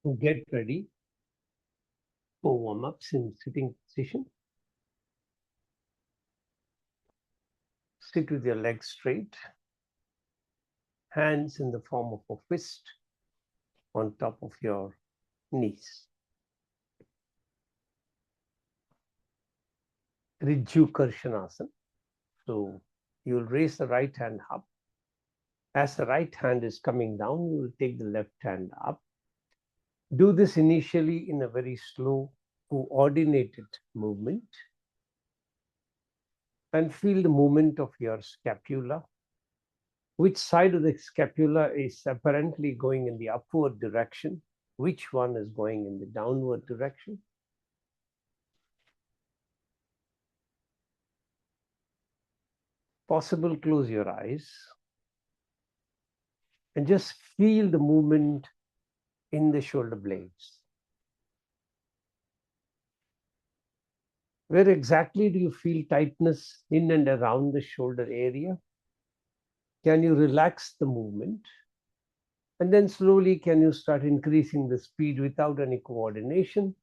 Get ready for warm-ups in sitting position. Sit with your legs straight, hands in the form of a fist on top of your knees. Riju Karshanasana. So you will raise the right hand up. As the right hand is coming down, you will take the left hand up. Do this initially in a very slow, coordinated movement. And feel the movement of your scapula. Which side of the scapula is apparently going in the upward direction? Which one is going in the downward direction? Possible, close your eyes and just feel the movement in the shoulder blades. Where exactly do you feel tightness in and around the shoulder area? Can you relax the movement? And then slowly, can you start increasing the speed without any coordination?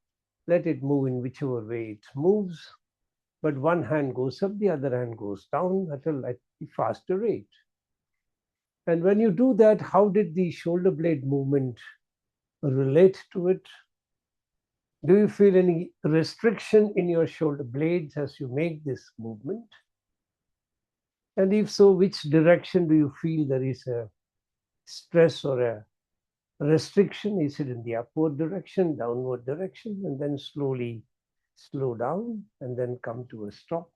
Let it move in whichever way it moves. But one hand goes up, the other hand goes down at a faster rate. And when you do that, how did the shoulder blade movement relate to it? Do you feel any restriction in your shoulder blades as you make this movement? And if so, which direction do you feel there is a stress or a restriction? Is it in the upward direction, downward direction? And then slowly slow down and then come to a stop.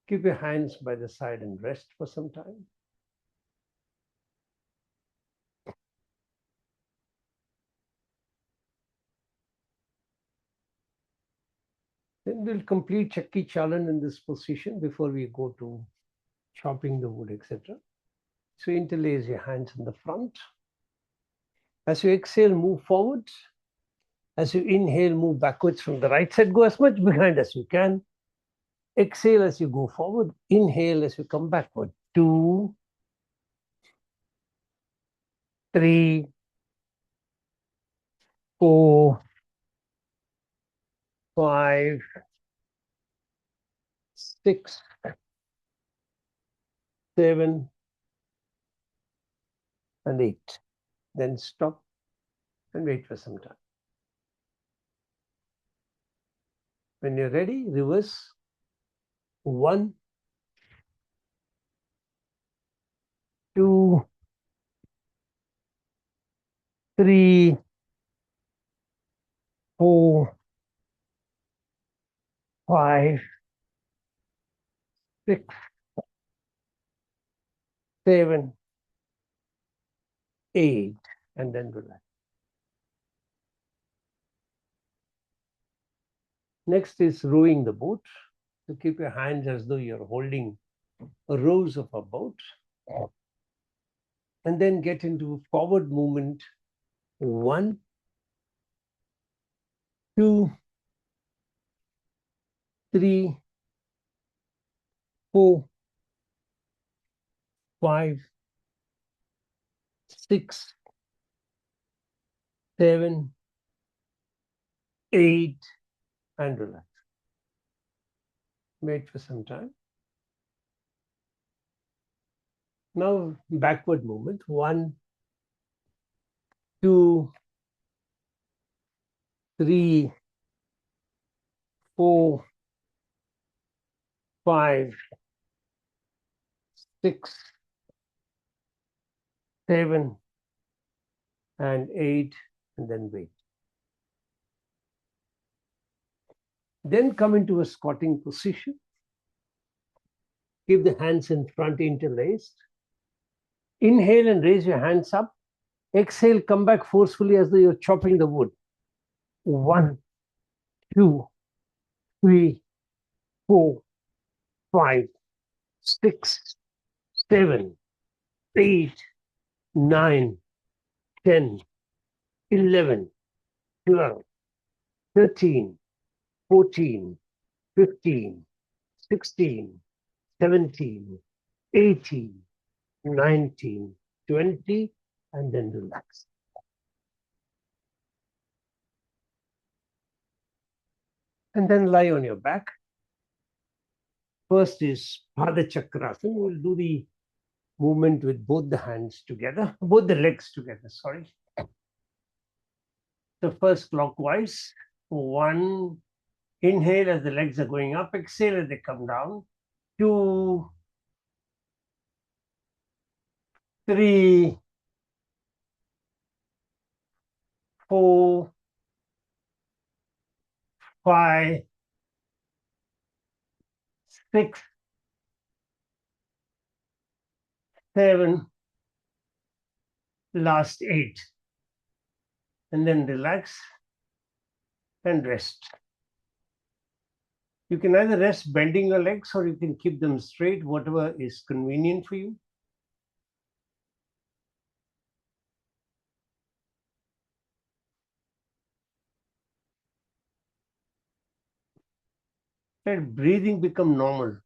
Keep your hands by the side and rest for some time. Then we'll complete Chakki Chalan in this position before we go to chopping the wood, etc. So interlace your hands in the front. As you exhale, move forward. As you inhale, move backwards from the right side. Go as much behind as you can. Exhale as you go forward. Inhale as you come backward. 2, 3, 4, 5, 6, 7, and 8. Then stop and wait for some time. When you're ready, reverse. 1, 2, 3, 4, 5, 6, 7, 8, and then relax. Next is rowing the boat. So keep your hands as though you're holding rows of a boat. And then get into forward movement. 1, 2, 3, 4, 5, 6, 7, 8, and relax. Wait for some time. Now backward movement. 1, 2, 3, 4, 5, 6, 7, and 8, and then wait. Then come into a squatting position. Keep the hands in front interlaced. Inhale and raise your hands up. Exhale, come back forcefully as though you're chopping the wood. 1, 2, 3, 4, 5, 6, 7, 8, 9, 10, 11, 12, 13, 14, 15, 16, 17, 18, 19, 20, and then relax. And then lie on your back. First is Pada Chakrasana. We'll do the movement with both the hands together, both the legs together, sorry. So first clockwise. One, inhale as the legs are going up, exhale as they come down. Two, three, four, five, six, seven, last eight. And then relax and rest. You can either rest bending your legs or you can keep them straight, whatever is convenient for you. Let breathing become normal.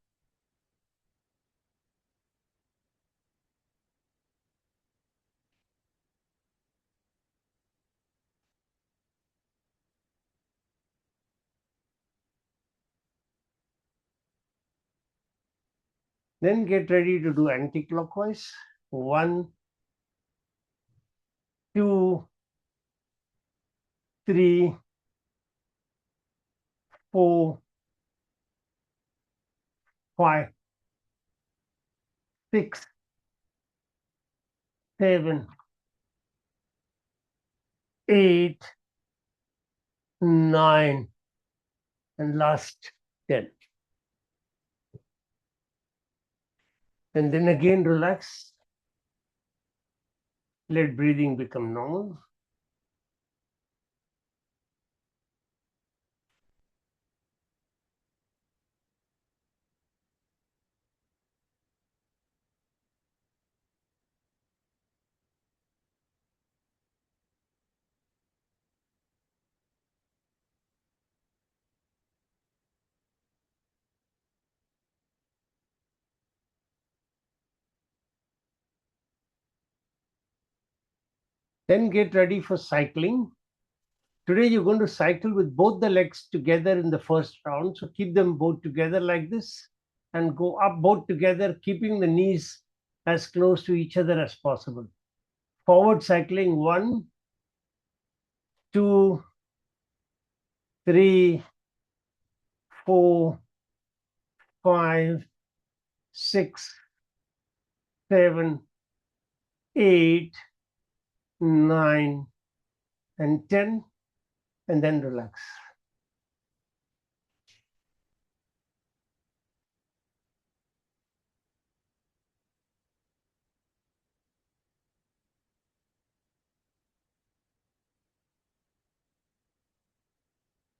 Then get ready to do anti-clockwise. One, two, three, four, five, six, seven, eight, nine, and last 10. And then again relax. Let breathing become normal. Then get ready for cycling. Today you're going to cycle with both the legs together in the first round. So keep them both together like this and go up both together, keeping the knees as close to each other as possible. Forward cycling, 1, 2, 3, 4, 5, 6, 7, 8, 9, and 10, and then relax.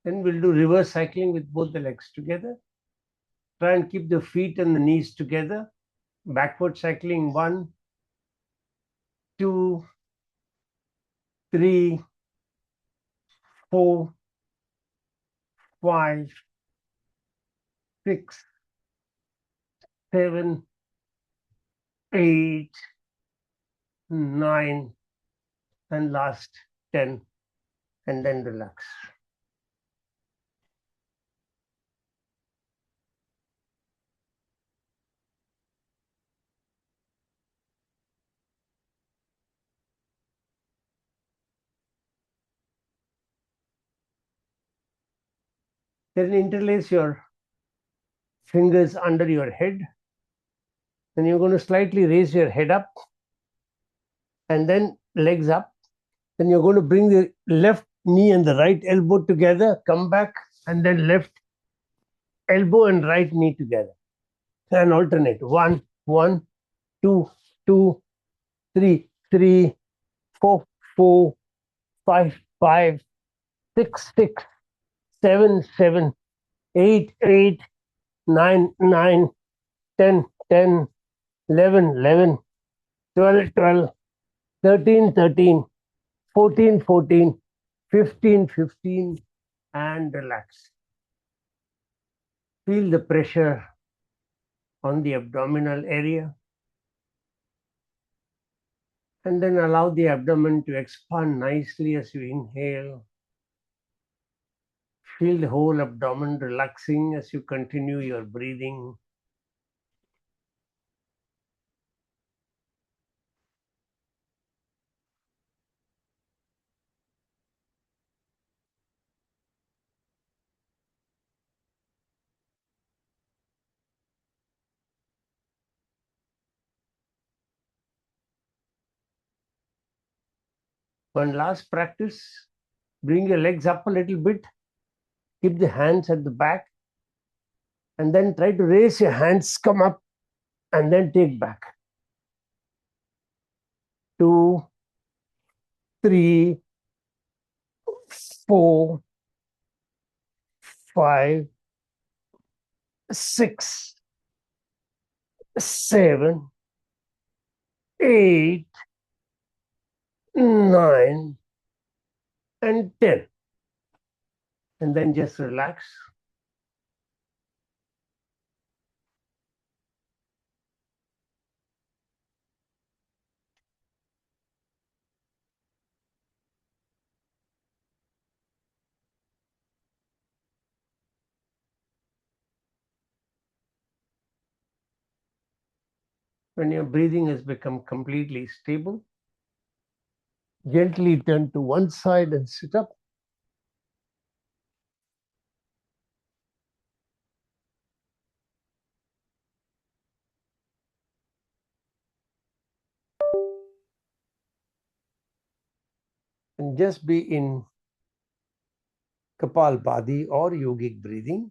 Then we'll do reverse cycling with both the legs together. Try and keep the feet and the knees together. Backward cycling, 1, 2, 3, 4, 5, 6, 7, 8, 9, and last 10, and then relax. Then interlace your fingers under your head. Then you're going to slightly raise your head up and then legs up. Then you're going to bring the left knee and the right elbow together, come back, and then left elbow and right knee together. And alternate. 1, 1, 2, 2, 3, 3, 4, 4, 5, 5, 6, 6, 7, 7, 8, 8, 9, 9, 10, 10, 11, 11, 12, 12, 13, 13, 14, 14, 15, 15, and relax. Feel the pressure on the abdominal area. And then allow the abdomen to expand nicely as you inhale. Feel the whole abdomen relaxing as you continue your breathing. One last practice. Bring your legs up a little bit. Keep the hands at the back. And then try to raise your hands, come up, and then take back. 2, 3, 4, 5, 6, 7, 8, 9, and 10. And then just relax. When your breathing has become completely stable, gently turn to one side and sit up. And just be in Kapalbhati or yogic breathing.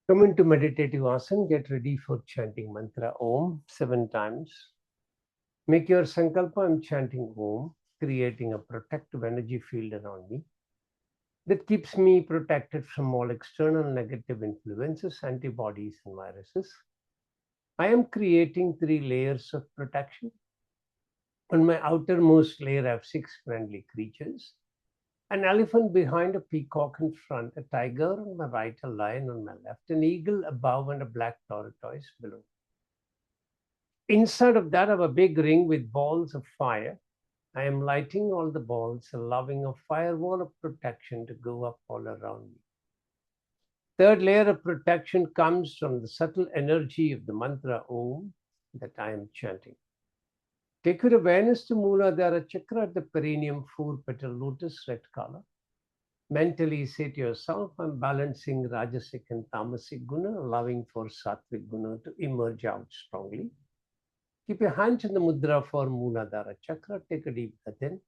Come into meditative asana. Get ready for chanting mantra Om 7 times. Make your sankalpa. I'm chanting Om, creating a protective energy field around me that keeps me protected from all external negative influences, antibodies, and viruses. I am creating 3 layers of protection. On my outermost layer, I have 6 friendly creatures. An elephant behind, a peacock in front, a tiger on my right, a lion on my left, an eagle above, and a black tortoise below. Inside of that, I have a big ring with balls of fire. I am lighting all the balls, allowing a firewall of protection to go up all around me. Third layer of protection comes from the subtle energy of the mantra Om that I am chanting. Take your awareness to Mooladhara Chakra at the perineum, 4-petal lotus, red color. Mentally say to yourself, I'm balancing Rajasic and Tamasic Guna, allowing for Sattvic Guna to emerge out strongly. Keep your hands in the mudra for Mooladhara Chakra. Take a deep breath in.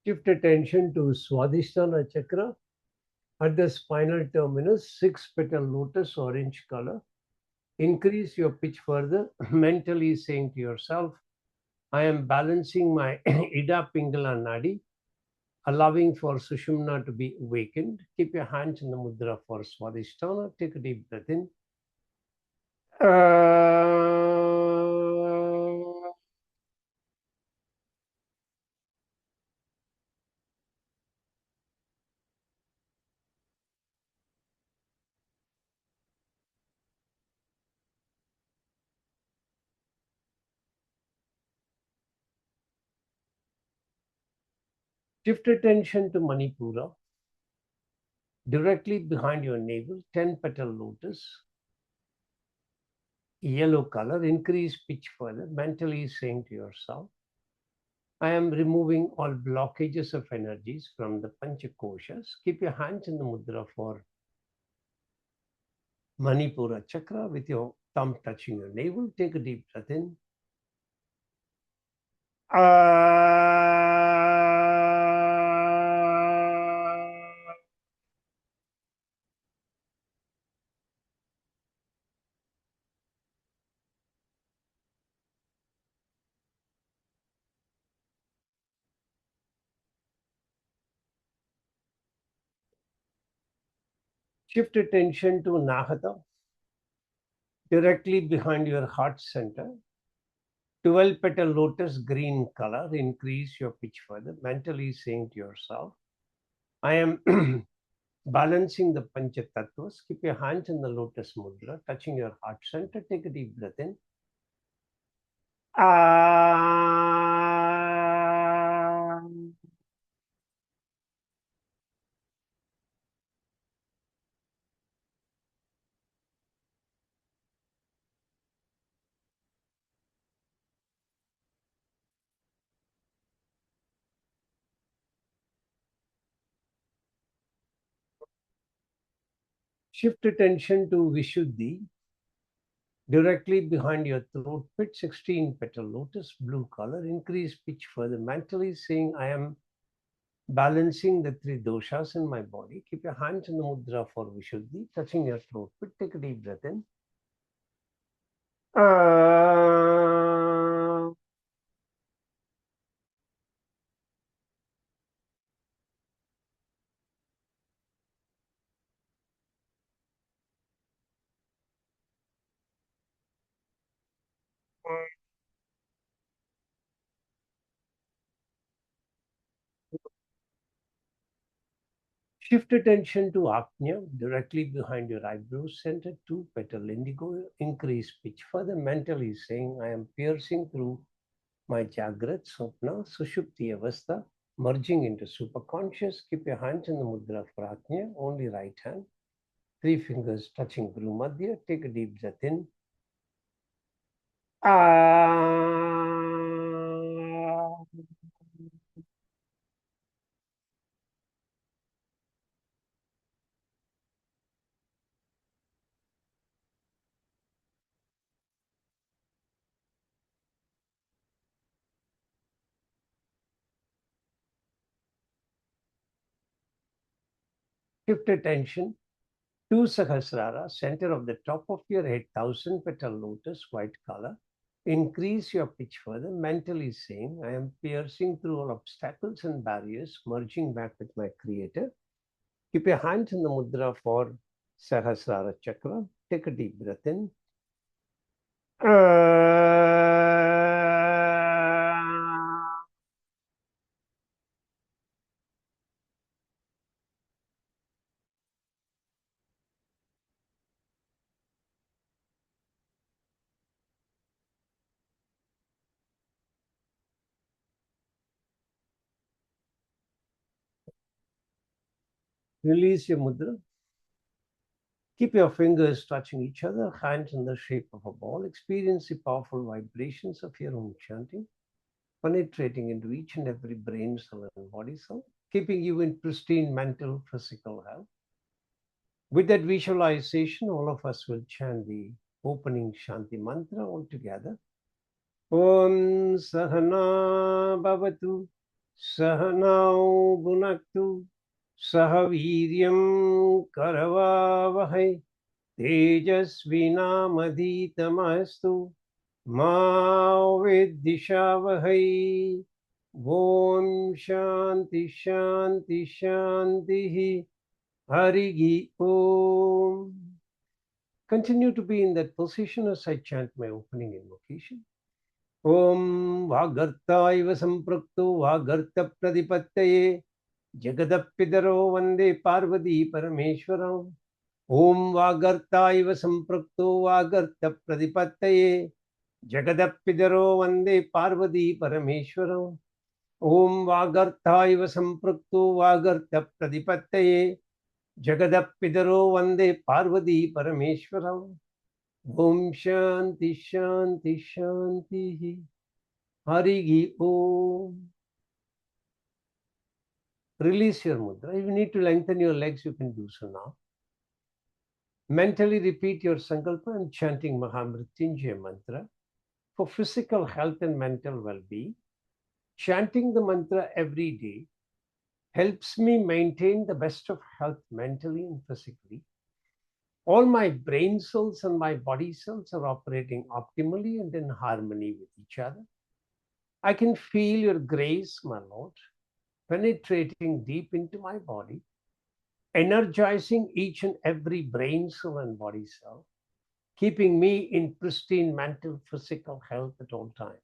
Shift attention to Swadhisthana Chakra at the spinal terminus, 6-petal lotus, orange color. Increase your pitch further, mentally saying to yourself, I am balancing my Ida Pingala Nadi, allowing for Sushumna to be awakened. Keep your hands in the mudra for Swadhisthana. Take a deep breath in. Shift attention to Manipura, directly behind your navel, 10-petal lotus, yellow color. Increase pitch further, mentally saying to yourself, I am removing all blockages of energies from the Panchakoshas. Keep your hands in the mudra for Manipura chakra with your thumb touching your navel. Take a deep breath in. Shift attention to Nahata, directly behind your heart center. 12-petal lotus, green color. Increase your pitch further, mentally saying to yourself, I am balancing the Pancha Tattvas. Keep your hands in the lotus mudra, touching your heart center. Take a deep breath in. Shift attention to Vishuddhi, directly behind your throat pit, 16-petal lotus, blue color. Increase pitch further, mentally saying, I am balancing the three doshas in my body. Keep your hands in the mudra for Vishuddhi, touching your throat pit. Take a deep breath in. Shift attention to Apnya, directly behind your eyebrow center, 2-petal indigo. Increase pitch further, mentally saying, I am piercing through my Jagrat, Swapna, Sushupti Avastha, merging into superconscious. Keep your hands in the mudra for Apnya, only right hand. 3 fingers touching Guru Madhya. Take a deep breath in. Shift attention to Sahasrara, center of the top of your head, 1000-petal lotus, white color. Increase your pitch further, mentally saying, I am piercing through all obstacles and barriers, merging back with my creator. Keep your hands in the mudra for Sahasrara chakra. Take a deep breath in. Release your mudra. Keep your fingers touching each other, hands in the shape of a ball. Experience the powerful vibrations of your own chanting, penetrating into each and every brain cell and body cell, keeping you in pristine mental, physical health. With that visualization, all of us will chant the opening Shanti mantra all together. Om Sahana Bhavatu, Sahanau Bhunaktu, Sahaviryam Karavavahai, Tejasvinamaditamasthu, Ma Vidishavahai. Om Shanti Shanti Shanti Hari Om. Continue to be in that position as I chant my opening invocation. Om Vagartaiva Samprakto Vagarta Pradipattaye Jagadapidaro Vande Parvati Parameshwaram. Om Vagartaiva Samprakto Vagarta Pradipattaye Jagadapidaro Vande Parvati Parameshwaram. Om Vagartaiva Samprakto Vagarta Pradipattaye Jagadapidaro Vande Parvati Parameshwaram. Om Shanti Shanti Shanti Hari Om. Release your mudra. If you need to lengthen your legs, you can do so now. Mentally repeat your sankalpa and chanting Mahamrityunjaya mantra for physical health and mental well-being. Chanting the mantra every day helps me maintain the best of health mentally and physically. All my brain cells and my body cells are operating optimally and in harmony with each other. I can feel your grace, my Lord, penetrating deep into my body, energizing each and every brain cell and body cell, keeping me in pristine mental, physical health at all times.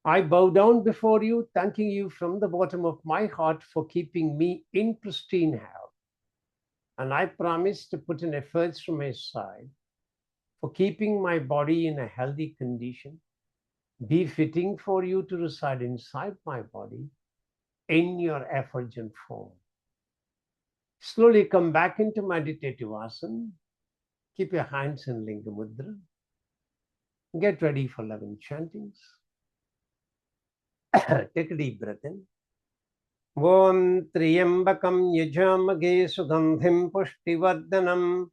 I bow down before you, thanking you from the bottom of my heart for keeping me in pristine health. And I promise to put in efforts from my side for keeping my body in a healthy condition, befitting for you to reside inside my body in your effulgent form. Slowly come back into meditative asana. Keep your hands in Linga Mudra. Get ready for 11 chantings. Take a deep breath in. Om Triyambakam Yajamage Sugandhim Pushtivardhanam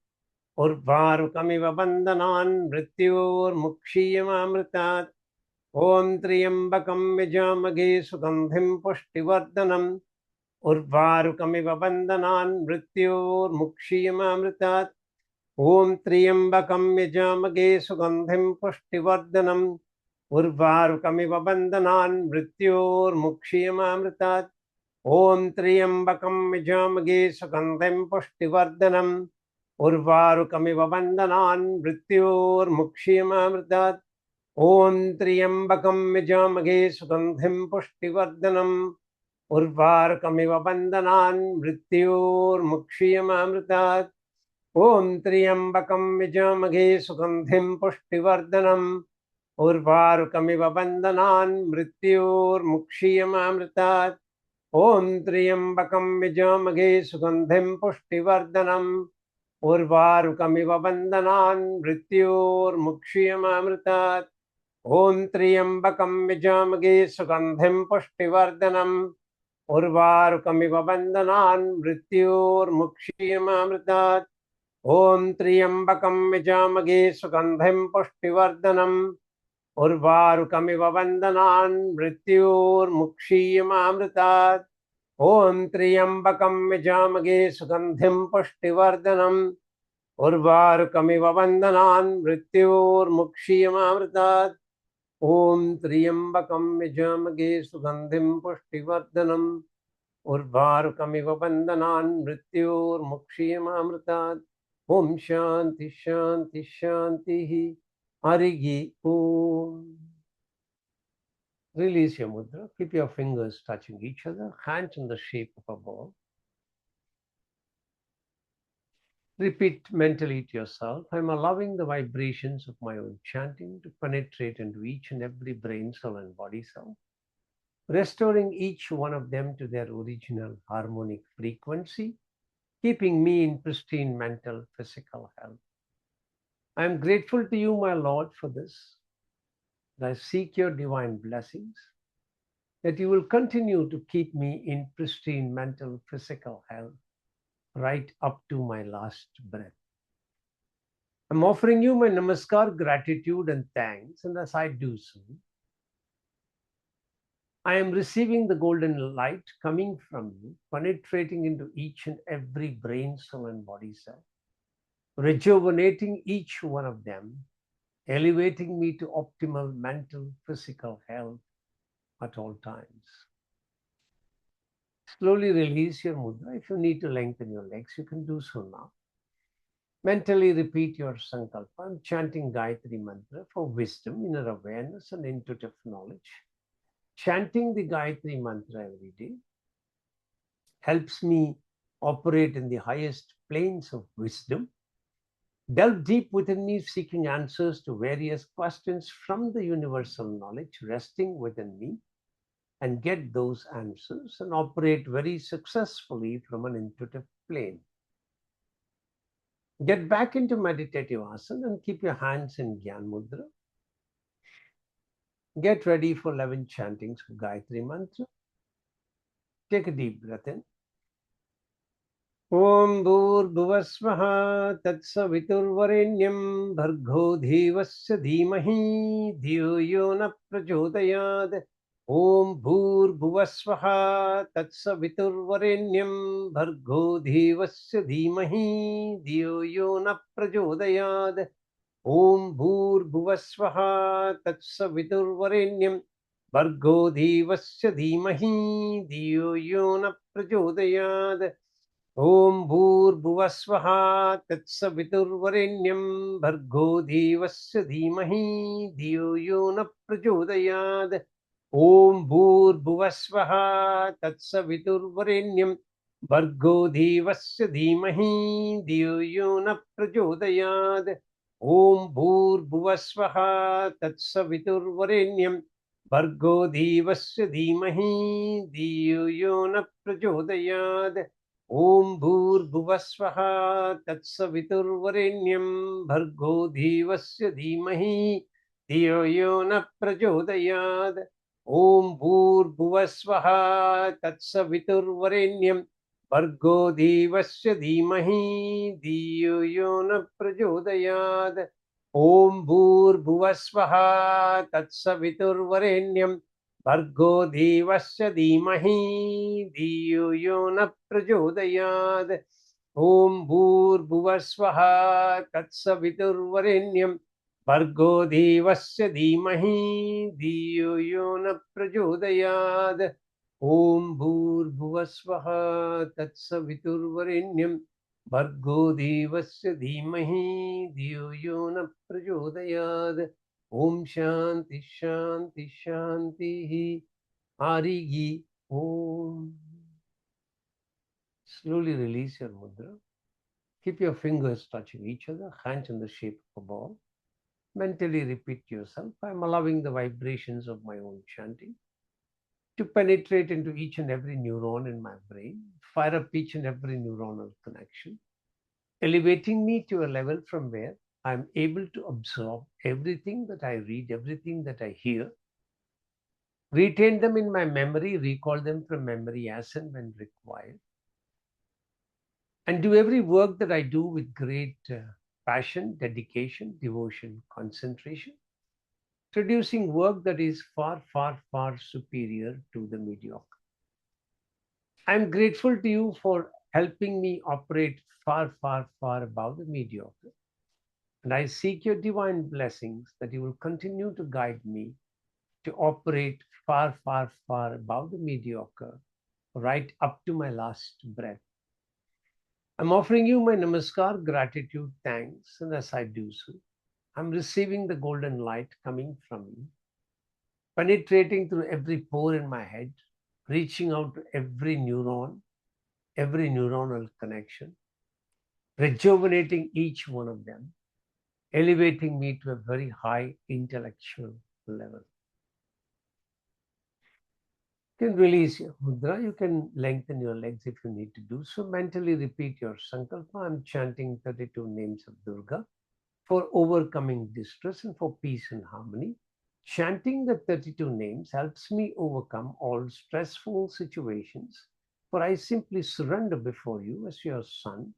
Urvarukamiva Bandhanan Mrityor Mukshiyamamritat. Om Triyambakam Yajamage Sugandhim Pushtivardhanam Urvarukamiva Bandhanan Mrityor Mukshiyamamritat. Om Triyambakam Yajamage Sugandhim Pushtivardhanam Urvarukamiva Bandhanan Mrityor Mukshiyamamritat. Om Triyambakam Yajamage Sugandhim Pushtivardhanam Urvarukamiva Bandhanan Mrityor Mukshiyamamritat. Om Triyambakam Yajamage Sugandhim Pushtivardhanam Urvarukamiva Bandhanan Mrityor Mukshiyamamritat. Om Triyambakam Yajamage Sugandhim Pushtivardhanam Urvarukamiva Bandhanan Mrityor Mukshiyamamritat. Om Triyambakam Yajamage Sugandhim Pushtivardhanam Urvarukamiva Bandhanan Mrityor Mukshiyamamritat. Om Triyambakam Yajamage Sugandhim Pushtivardhanam Urvarukamiva Bandhanan Mrityor Mukshiyamamritat. Om Triyambakam Yajamage Sugandhim Pushtivardhanam Urvarukamiva Bandhanan Mrityor Mukshiyamamritat. Om Triyambakam Yajamage Sugandhim Pushtivardhanam Urvarukamiva Bandhanan Mrityor Mukshiyamamritat. Om Triyambakam Yajamage Sugandhim Pushtivardhanam Urvarukamiva Bandhanan Mrityor Mukshiyamamritat. Om Shanti Shanti Shanti Hari Om. Release your mudra. Keep your fingers touching each other, hands in the shape of a ball. Repeat mentally to yourself, I'm allowing the vibrations of my own chanting to penetrate into each and every brain cell and body cell, restoring each one of them to their original harmonic frequency, keeping me in pristine mental, physical health. I am grateful to you, my Lord, for this. And I seek your divine blessings, that you will continue to keep me in pristine mental, physical health, right up to my last breath. I'm offering you my namaskar, gratitude, and thanks. And as I do so, I am receiving the golden light coming from you, penetrating into each and every brain cell and body cell, rejuvenating each one of them, elevating me to optimal mental, physical health at all times. Slowly release your mudra. If you need to lengthen your legs, you can do so now. Mentally repeat your sankalpa. I'm chanting Gayatri Mantra for wisdom, inner awareness, and intuitive knowledge. Chanting the Gayatri Mantra every day helps me operate in the highest planes of wisdom, delve deep within me, seeking answers to various questions from the universal knowledge resting within me, and get those answers and operate very successfully from an intuitive plane. Get back into meditative asana and keep your hands in Gyan Mudra. Get ready for 11 chantings of Gayatri Mantra. Take a deep breath in. Om Bhurbhuvasvaha Tatsaviturvarenyam Bhargo Devasya Dhimahi Dhiyo Yo Na Prachodayad. Om Bhurbhuvasvaha Tatsaviturvarenyam Bhargo Devasya Dhimahi Dhiyo Yo Na Prachodayad. Om Bhurbhuvasvaha Tatsaviturvarenyam Bhargo Devasya Dhimahi Dhiyo Yo Na Prachodayad. Om Bhurbhuvasvaha Tatsaviturvarenyam Bhargo Devasya Dhimahi Dhiyo Yo Na Prachodayad. Om Bhurbhuvasvaha Tatsaviturvarenyam Bhargo Devasya Dhimahi Dhiyo Yo Na Prachodayad. Om Bhurbhuvasvaha Tatsaviturvarenyam Bhargo Devasya Dhimahi Dhiyo Yo Na Prachodayad. Om Bhurbhuvasvaha Tatsaviturvarenyam Bhargo Devasya Dhimahi Dhiyo Yo Na Prachodayad. Om Bhurbhuvasvaha Tatsaviturvarenyam Bhargo Devasya Dhimahi Dhiyo Yo Na Prachodayad. Om Bhurbhuvasvaha Tatsaviturvarenyam Bhargo Devasya Dhimahi Dhiyo Yo Na Prachodayad. Om Bhurbhuvasvaha Tatsaviturvarenyam Bhargo Devasya Dhimahi Dhiyo Yo Na Prachodayad. Om Bhurbhuvasvaha Tatsaviturvarenyam Bhargo Devasya Dhimahi Dhiyo Yo Na Prachodayad. Om Shanti Shanti Shanti Arigi Om. Slowly release your mudra. Keep your fingers touching each other, hands in the shape of a ball. Mentally repeat to yourself, I'm allowing the vibrations of my own chanting to penetrate into each and every neuron in my brain, fire up each and every neuronal connection, elevating me to a level from where I'm able to absorb everything that I read, everything that I hear, retain them in my memory, recall them from memory as and when required, and do every work that I do with great passion, dedication, devotion, concentration, producing work that is far, far, far superior to the mediocre. I'm grateful to you for helping me operate far, far, far above the mediocre. And I seek your divine blessings that you will continue to guide me to operate far, far, far above the mediocre, right up to my last breath. I'm offering you my namaskar, gratitude, thanks, and as I do so, I'm receiving the golden light coming from you, penetrating through every pore in my head, reaching out to every neuron, every neuronal connection, rejuvenating each one of them, elevating me to a very high intellectual level. You can release your mudra. You can lengthen your legs if you need to do so. Mentally repeat your sankalpa. I'm chanting 32 names of Durga for overcoming distress and for peace and harmony. Chanting the 32 names helps me overcome all stressful situations, for I simply surrender before you as your son.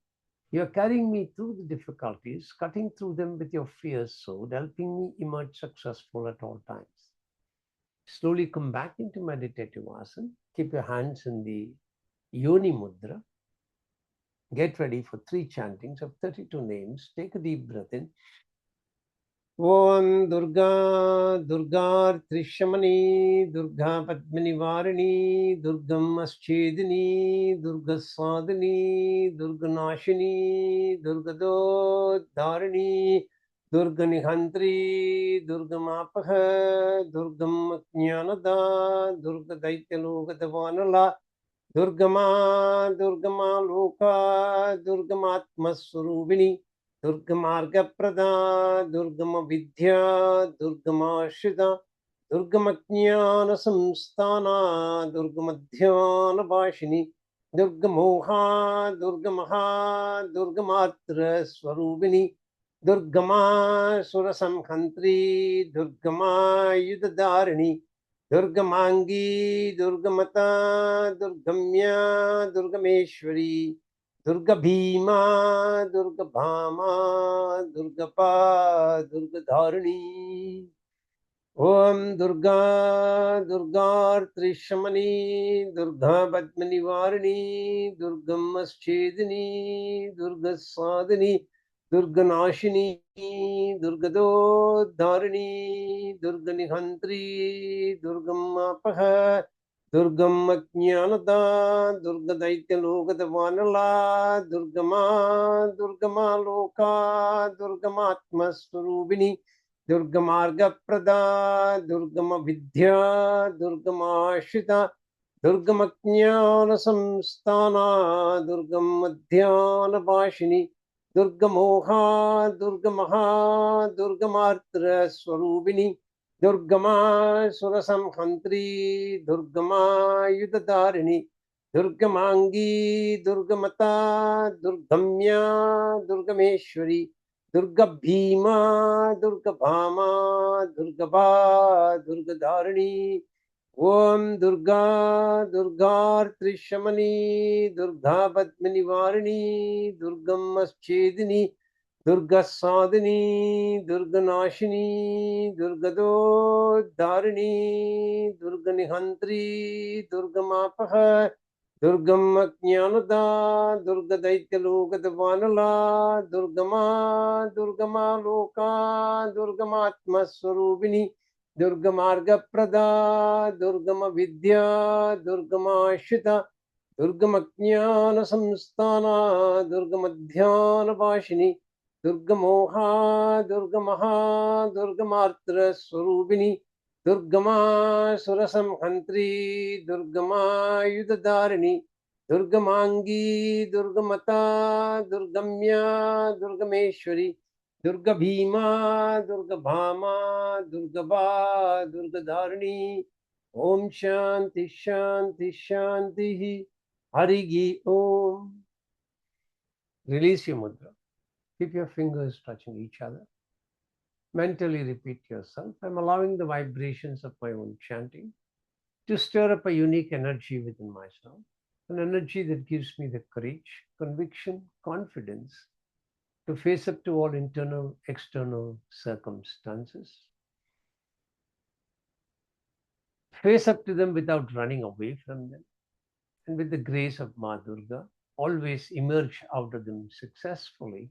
You're carrying me through the difficulties, cutting through them with your fierce sword, helping me emerge successful at all times. Slowly come back into meditative asana. Keep your hands in the Yoni Mudra. Get ready for 3 chantings of 32 names. Take a deep breath in. Om Durga Durga Trishamani Durga Padmanivarini Durgam Aschedini Durga Sadhani Durga Nashini Durga Dodharini Durga Nihantri Durga Mapaha Durgam Jnanada Durga Daityaluga Davanala Durgama Durgama Loka Durgamatma Surubini Durgamarga Prada, Durgama Vidya, Durgama Shida, Durgamatnyana Samstana, Durgamadhyana Vashini, Durgamoha, Durgamaha, Durgamatra Swarubini, Durgama Surasamhantri, Durgama Yudadarini, Durgamangi, Durgamata, Durgamya, Durgameshwari, Durga Bhima, Durga Bhama, Durga Pa, Durga Dharani. Om Durga, Durga Trishamani, Durga Padmani Varani, Durga Maschedini, Durga Sadhani, Durga Nashini, Durga Dodharini, Durga Nihantri, Durga Mapaha, Durgam Ajnanada, Durga Daityaloka Davanala, Durgama, Durgama Loka, Durgamatma Swarubini, Durgamarga Prada, Durgama Vidya, Durgama Shita, Durgamaknyana Samstana, Durgam Madhyana Vashini, Durgamoha, Durgamaha, Durgamartra Swarubini, Durgama Surasamhantri, Durgama Yudadarini, Durgamangi, Durgamata, Durgamya, Durgameshwari, Durga Bhima, Durga Bhama, Durga Ba, Durga Dharani, Om Durga, Durga Trishamani, Durga Padmani Varani, Durgam Maschedini, Durga Sadhani, Durga Nashini, Durga Dodharini, Durga Nihantri, Durga Mapaha, Durgam Ajnanada, Durga Daityaloka Davanala, Durgama, Durgama Loka, Durgamatma Swarubini, Durgamarga Prada, Durgama Vidya, Durgama Shita, Durgamaknyana Samstana, Durgamadhyana Vashini, Durgamoha, Durgamaha, Durgamartra Swarubini, Durgama Surasamhantri, Durgama Yudadarini, Durgamangi, Durgamata, Durgamya, Durgameshwari, Durga Bhima, Durga Bhama, Durga Ba, Durga Dharani, Om Shanti Shanti Shanti, Harigi Om. Release your mudra. Keep your fingers touching each other. Mentally repeat yourself. I'm allowing the vibrations of my own chanting to stir up a unique energy within myself, an energy that gives me the courage, conviction, confidence to face up to all internal, external circumstances, face up to them without running away from them, and with the grace of Ma Durga, always emerge out of them successfully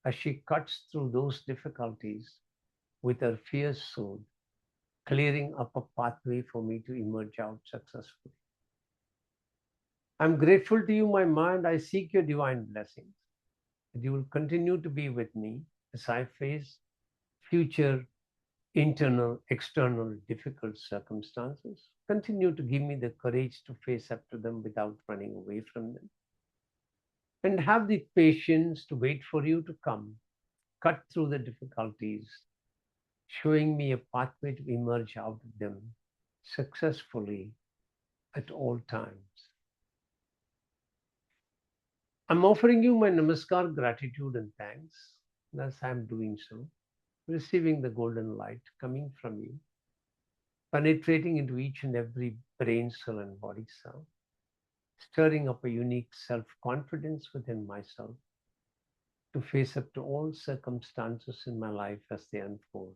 as she cuts through those difficulties with her fierce sword, clearing up a pathway for me to emerge out successfully. I'm grateful to you, my mind. I seek your divine blessings, that you will continue to be with me as I face future internal, external difficult circumstances. Continue to give me the courage to face up to them without running away from them. And have the patience to wait for you to come, cut through the difficulties, showing me a pathway to emerge out of them successfully at all times. I'm offering you my namaskar, gratitude, and thanks. Thus, I'm doing so, receiving the golden light coming from you, penetrating into each and every brain cell and body cell, stirring up a unique self-confidence within myself to face up to all circumstances in my life as they unfold.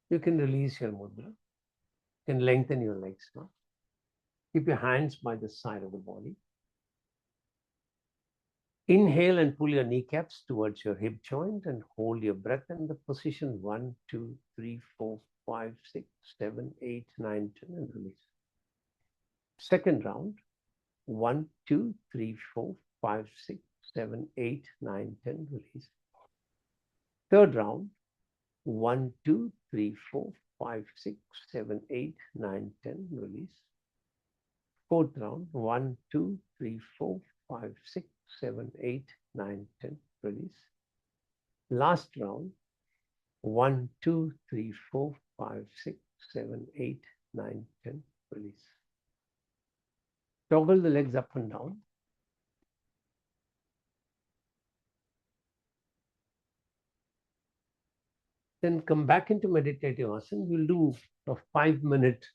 You can release your mudra. You can lengthen your legs now. Keep your hands by the side of the body. Inhale and pull your kneecaps towards your hip joint and hold your breath in the position 1, 2, 3, 4, 5, 6, 7, 8, 9, 10 and release. Second round. 1, 2, 3, 4, 5, 6, 7, 8, 9, 10 release. Third round. 1, 2, 3, 4, 5, 6, 7, 8, 9, 10 release. Fourth round. 1, 2, 3, 4, 5, 6, 7, 8, 9, 10 release. Last round. 1, 2, 3, 4, 5, 6, 7, 8, 9, 10 release. Toggle the legs up and down. Then come back into meditative asana. We'll do a 5-minute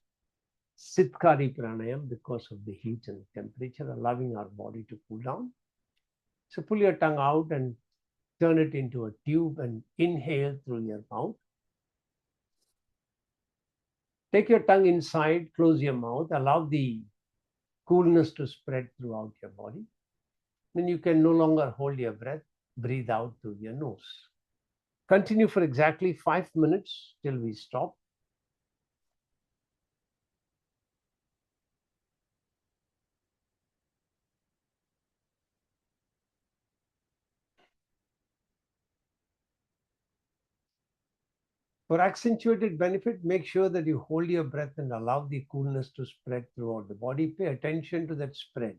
Sitkari pranayam because of the heat and temperature, allowing our body to cool down. So pull your tongue out and turn it into a tube and inhale through your mouth. Take your tongue inside, close your mouth, allow the coolness to spread throughout your body. Then you can no longer hold your breath, breathe out through your nose. Continue for exactly 5 minutes till we stop. For accentuated benefit, make sure that you hold your breath and allow the coolness to spread throughout the body. Pay attention to that spread.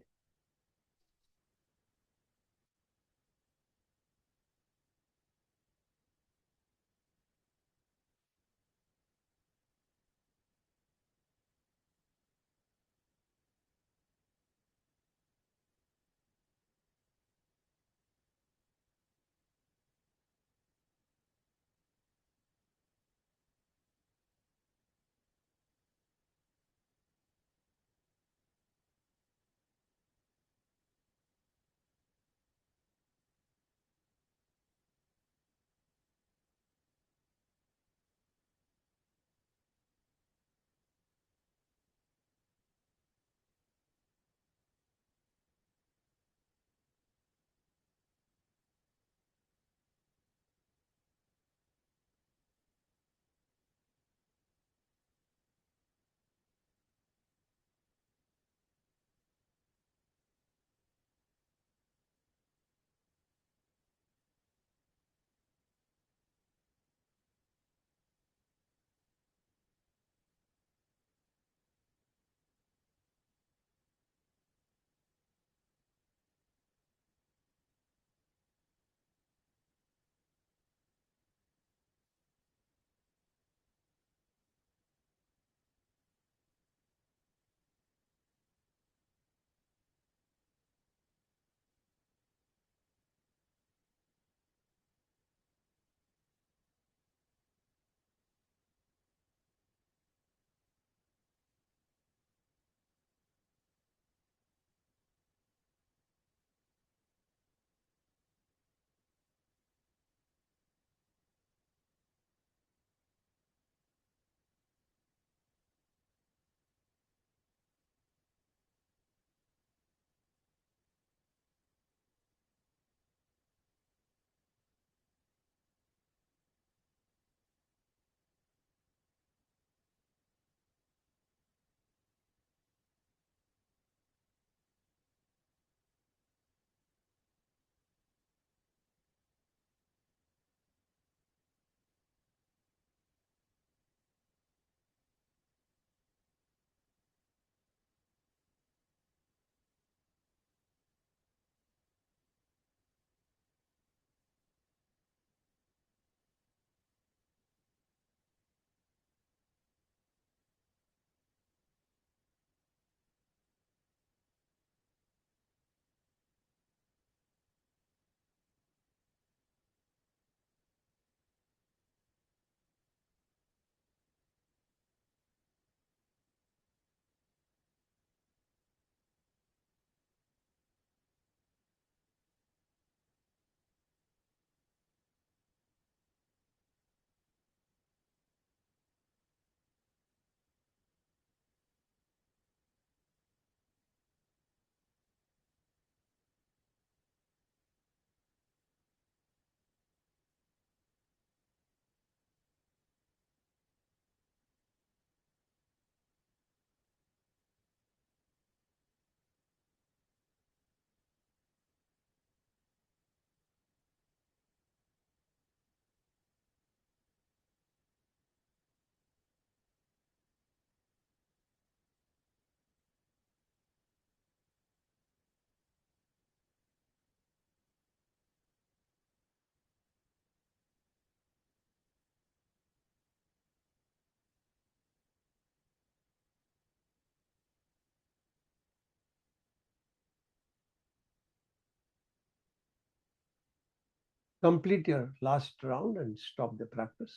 Complete your last round and stop the practice.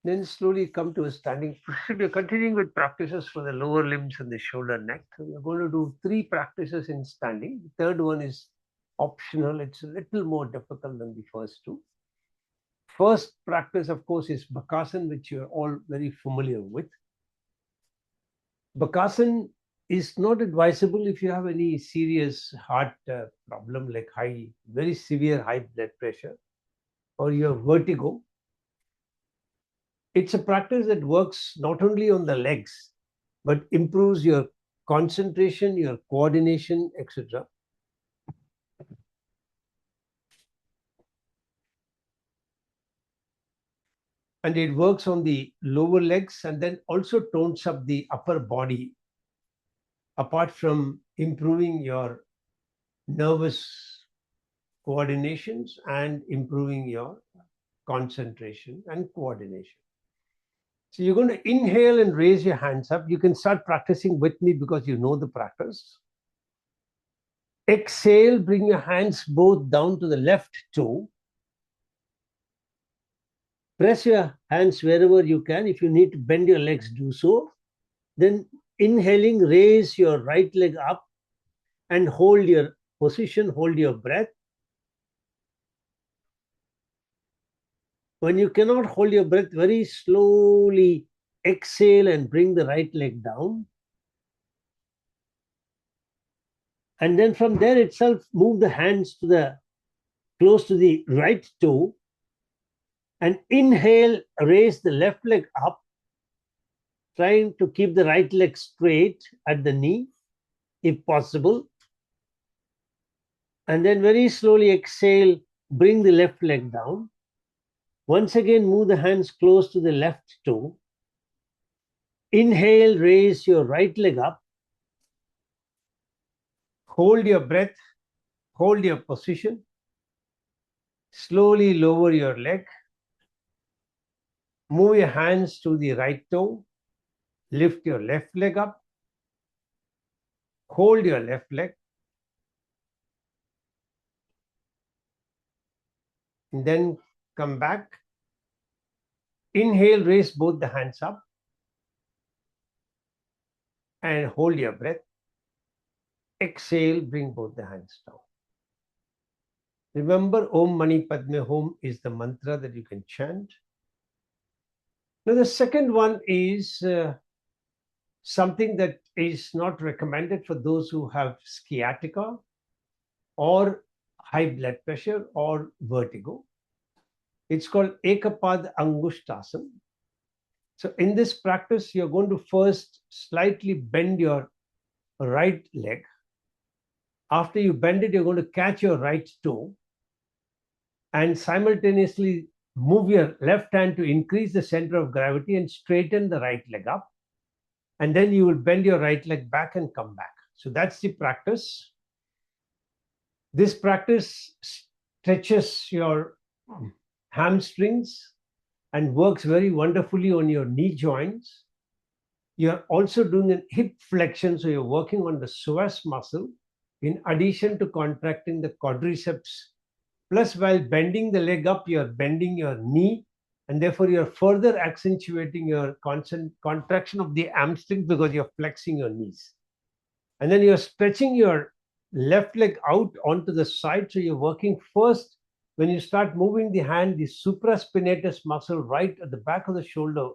Then slowly come to a standing position. We're continuing with practices for the lower limbs and the shoulder neck. We're going to do 3 practices in standing. The third one is optional. It's a little more difficult than the first 2. First practice, of course, is Bakasana, which you're all very familiar with. Bakasana is not advisable if you have any serious heart problem like very severe high blood pressure or you have vertigo. It's a practice that works not only on the legs, but improves your concentration, your coordination, etc. And it works on the lower legs and then also tones up the upper body, apart from improving your nervous coordinations and improving your concentration and coordination. So you're going to inhale and raise your hands up. You can start practicing with me because you know the practice. Exhale, bring your hands both down to the left toe. Press your hands wherever you can. If you need to bend your legs, do so. Then inhaling, raise your right leg up and hold your position, hold your breath. When you cannot hold your breath, very slowly exhale and bring the right leg down. And then from there itself, move the hands to close to the right toe. And inhale, raise the left leg up, trying to keep the right leg straight at the knee, if possible. And then very slowly exhale, bring the left leg down. Once again, move the hands close to the left toe. Inhale, raise your right leg up. Hold your breath, hold your position. Slowly lower your leg. Move your hands to the right toe. Lift your left leg up. Hold your left leg. And then come back. Inhale, raise both the hands up. And hold your breath. Exhale, bring both the hands down. Remember, Om Mani Padme Hum is the mantra that you can chant. Now, the second one is something that is not recommended for those who have sciatica or high blood pressure or vertigo. It's called Ekapad Angushtasana. So in this practice, you're going to first slightly bend your right leg. After you bend it, you're going to catch your right toe and simultaneously move your left hand to increase the center of gravity and straighten the right leg up. And then you will bend your right leg back and come back. So that's the practice. This practice stretches your hamstrings and works very wonderfully on your knee joints. You're also doing a hip flexion, so you're working on the psoas muscle in addition to contracting the quadriceps. Plus, while bending the leg up, you're bending your knee, and therefore you're further accentuating your contraction of the hamstrings because you're flexing your knees. And then you're stretching your left leg out onto the side, so you're working first. When you start moving the hand, the supraspinatus muscle right at the back of the shoulder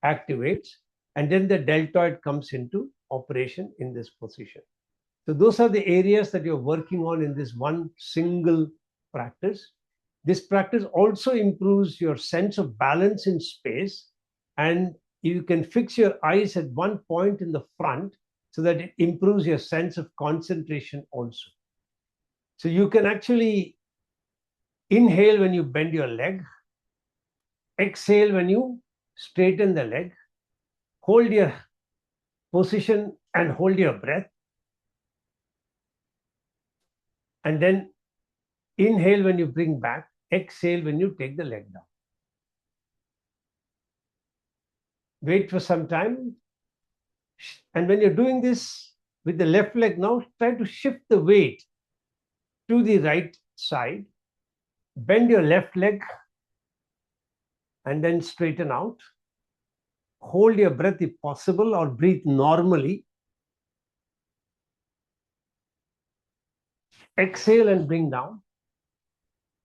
activates, and then the deltoid comes into operation in this position. So those are the areas that you're working on in this one single practice. This practice also improves your sense of balance in space, and you can fix your eyes at one point in the front so that it improves your sense of concentration also. So you can actually inhale when you bend your leg, exhale when you straighten the leg, hold your position and hold your breath, and then inhale when you bring back, exhale when you take the leg down. Wait for some time. And when you're doing this with the left leg now, try to shift the weight to the right side. Bend your left leg and then straighten out. Hold your breath if possible, or breathe normally. Exhale and bring down.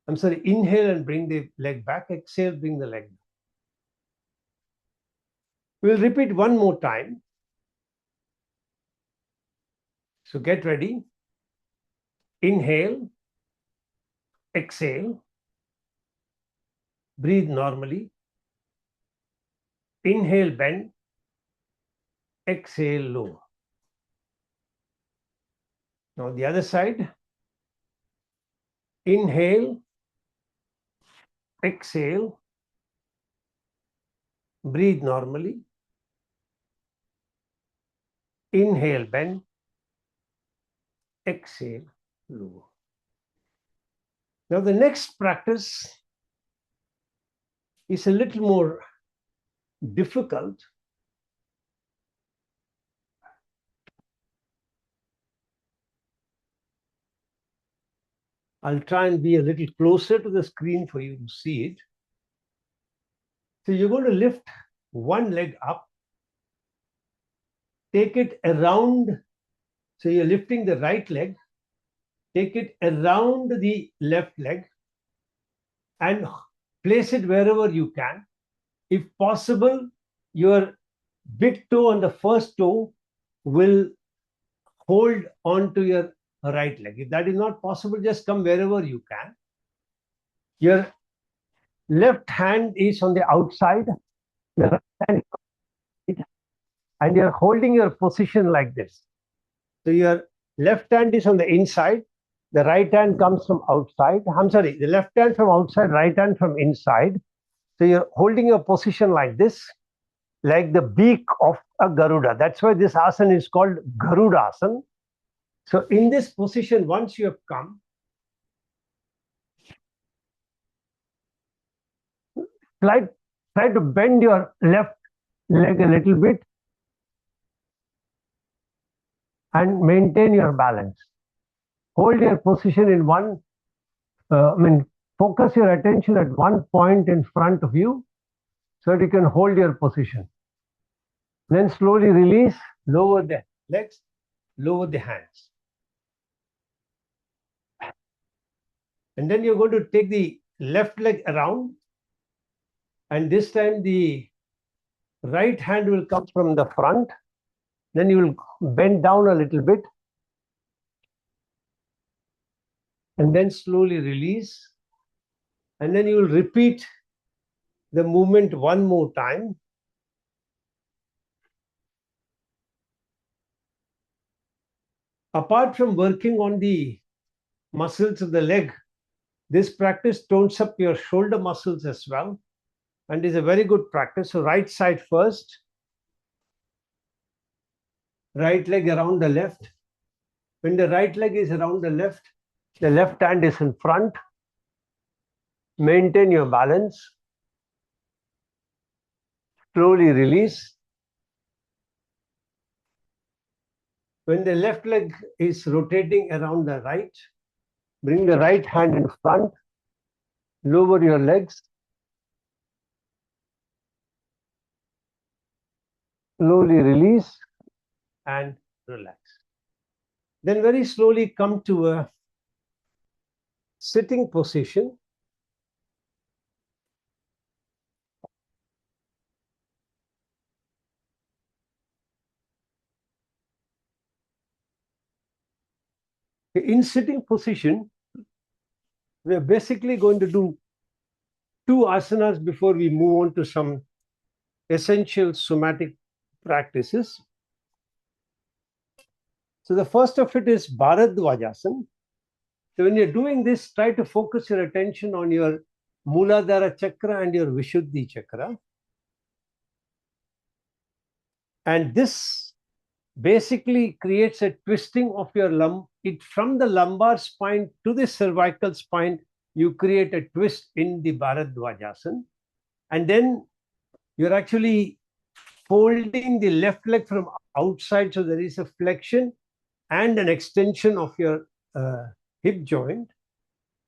I'm sorry, inhale and bring the leg back. Exhale, bring the leg down. We'll repeat one more time. So get ready. Inhale, exhale, breathe normally. Inhale, bend. Exhale, lower. Now the other side. Inhale, exhale, breathe normally. Inhale, bend. Exhale, lower. Now the next practice is a little more difficult. I'll try and be a little closer to the screen for you to see it. So you're going to lift one leg up, take it around. So you're lifting the right leg, take it around the left leg and place it wherever you can. If possible, your big toe and the first toe will hold onto your right leg. If that is not possible, just come wherever you can. Your left hand is on the outside, the right hand is, and you're holding your position like this. So your left hand is on the inside, the right hand comes from outside. I'm sorry, the left hand from outside, right hand from inside. So you're holding your position like this, like the beak of a Garuda. That's why this asana is called Garuda asana. So in this position, once you have come, try to bend your left leg a little bit and maintain your balance. Hold your position in one, focus your attention at one point in front of you so that you can hold your position. Then slowly release, lower the legs, lower the hands. And then you're going to take the left leg around, and this time the right hand will come from the front. Then you will bend down a little bit and then slowly release. And then you will repeat the movement one more time. Apart from working on the muscles of the leg, this practice tones up your shoulder muscles as well, and is a very good practice. So right side first, right leg around the left. When the right leg is around the left hand is in front. Maintain your balance. Slowly release. When the left leg is rotating around the right, bring the right hand in front. Lower your legs. Slowly release and relax. Then very slowly come to a sitting position. In sitting position, we are basically going to do two asanas before we move on to some essential somatic practices. So the first of it is Bharadwajasana. So when you're doing this, try to focus your attention on your Muladhara chakra and your Vishuddhi chakra. And this basically creates a twisting of your from the lumbar spine to the cervical spine. You create a twist in the Bharadwajasana. And then you're actually folding the left leg from outside, so there is a flexion and an extension of your hip joint.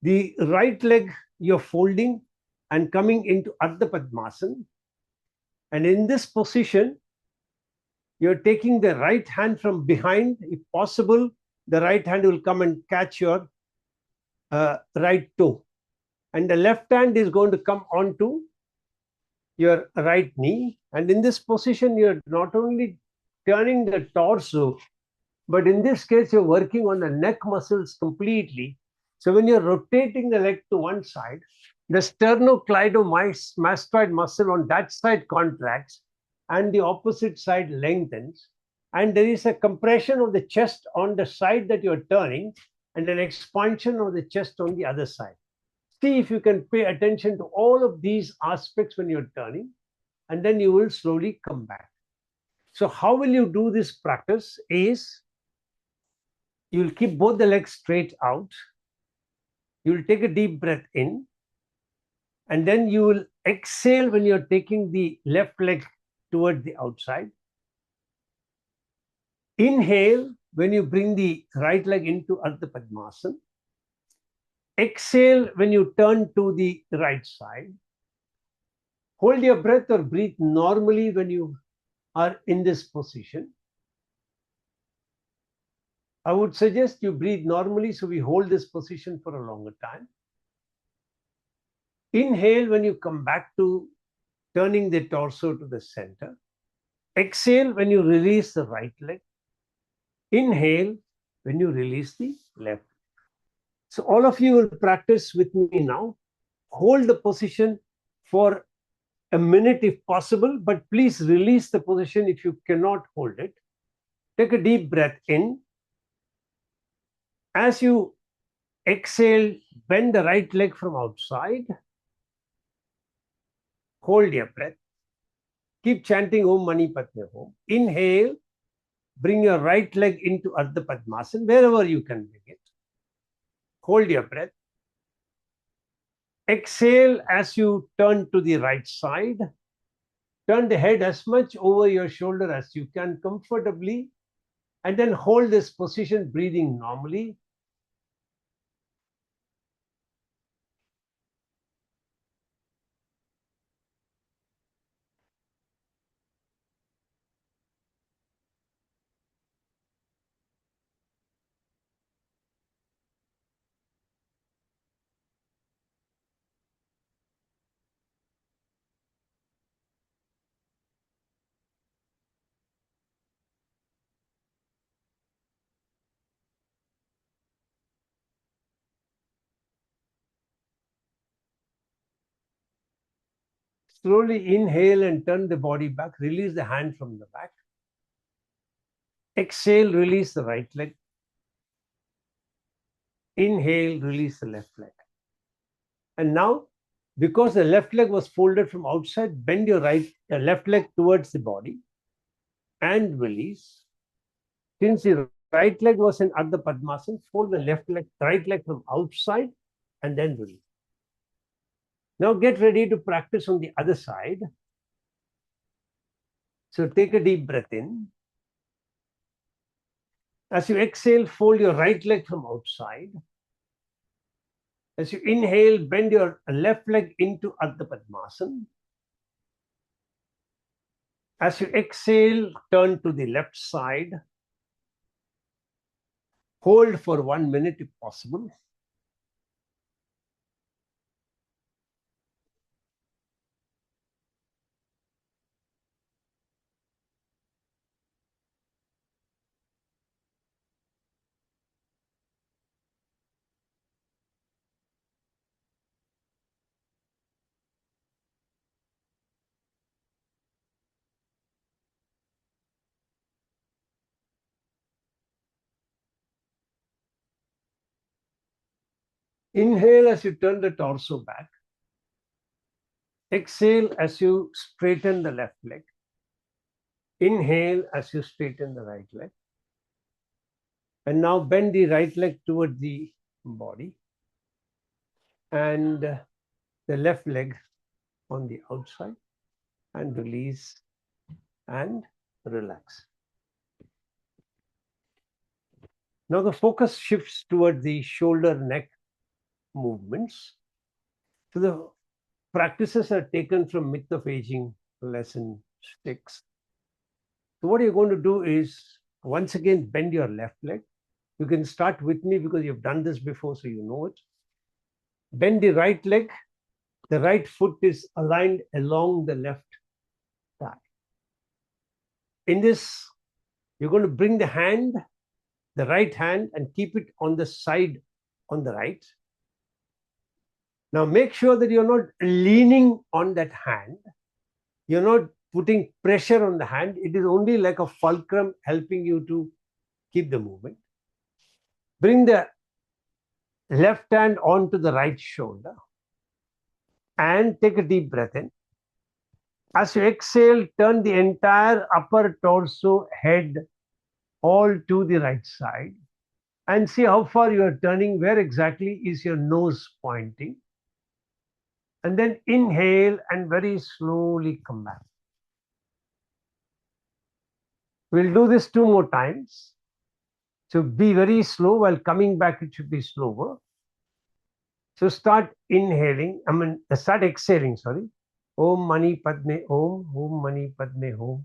The right leg you're folding and coming into Ardha Padmasana. And in this position, you're taking the right hand from behind. If possible, the right hand will come and catch your right toe. And the left hand is going to come onto your right knee. And in this position, you're not only turning the torso, but in this case, you're working on the neck muscles completely. So when you're rotating the leg to one side, the sternocleidomastoid muscle on that side contracts and the opposite side lengthens. And there is a compression of the chest on the side that you're turning and an expansion of the chest on the other side. See if you can pay attention to all of these aspects when you're turning, and then you will slowly come back. So how will you do this practice is, you'll keep both the legs straight out. You'll take a deep breath in, and then you will exhale when you're taking the left leg toward the outside. Inhale when you bring the right leg into Ardha Padmasana. Exhale when you turn to the right side. Hold your breath or breathe normally when you are in this position. I would suggest you breathe normally, so we hold this position for a longer time. Inhale when you come back to turning the torso to the center. Exhale when you release the right leg. Inhale when you release the left. So all of you will practice with me now. Hold the position for a minute if possible, but please release the position if you cannot hold it. Take a deep breath in. As you exhale, bend the right leg from outside. Hold your breath. Keep chanting Om Mani Padme Hum. Inhale, bring your right leg into Ardha Padmasana, wherever you can bring it. Hold your breath. Exhale as you turn to the right side. Turn the head as much over your shoulder as you can comfortably, and then hold this position, breathing normally. Slowly inhale and turn the body back. Release the hand from the back. Exhale, release the right leg. Inhale, release the left leg. And now, because the left leg was folded from outside, bend your left leg towards the body and release. Since the right leg was in Ardha Padmasana, fold the right leg from outside and then release. Now get ready to practice on the other side. So take a deep breath in. As you exhale, fold your right leg from outside. As you inhale, bend your left leg into Ardha Padmasana. As you exhale, turn to the left side. Hold for 1 minute if possible. Inhale as you turn the torso back. Exhale as you straighten the left leg. Inhale as you straighten the right leg. And now bend the right leg toward the body and the left leg on the outside, and release and relax. Now the focus shifts toward the shoulder neck movements. So the practices are taken from Myth of Aging lesson 6. So what you're going to do is once again bend your left leg. You can start with me because you've done this before, so you know it. Bend the right leg. The right foot is aligned along the left thigh. In this, you're going to bring the right hand, and keep it on the side on the right. Now make sure that you're not leaning on that hand. You're not putting pressure on the hand. It is only like a fulcrum helping you to keep the movement. Bring the left hand onto the right shoulder and take a deep breath in. As you exhale, turn the entire upper torso, head, all to the right side, and see how far you are turning. Where exactly is your nose pointing? And then inhale and very slowly come back. We'll do this 2 more times. So be very slow. While coming back, it should be slower. So start exhaling, sorry. Om Mani Padme Om Mani Padme Om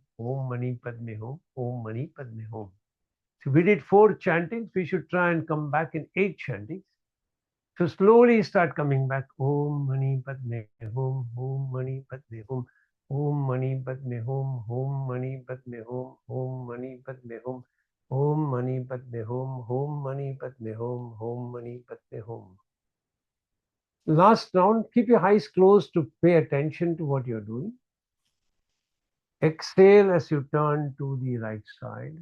Mani Padme Om Mani Padme Om. So we did 4 chantings. We should try and come back in 8 chantings. So slowly start coming back. Om Mani Padme Om Mani Padme Om Mani Padme Om Mani Padme Om Mani Padme Om Mani Padme Om Mani Padme Om Mani Padme. Last round, keep your eyes closed to pay attention to what you're doing. Exhale as you turn to the right side.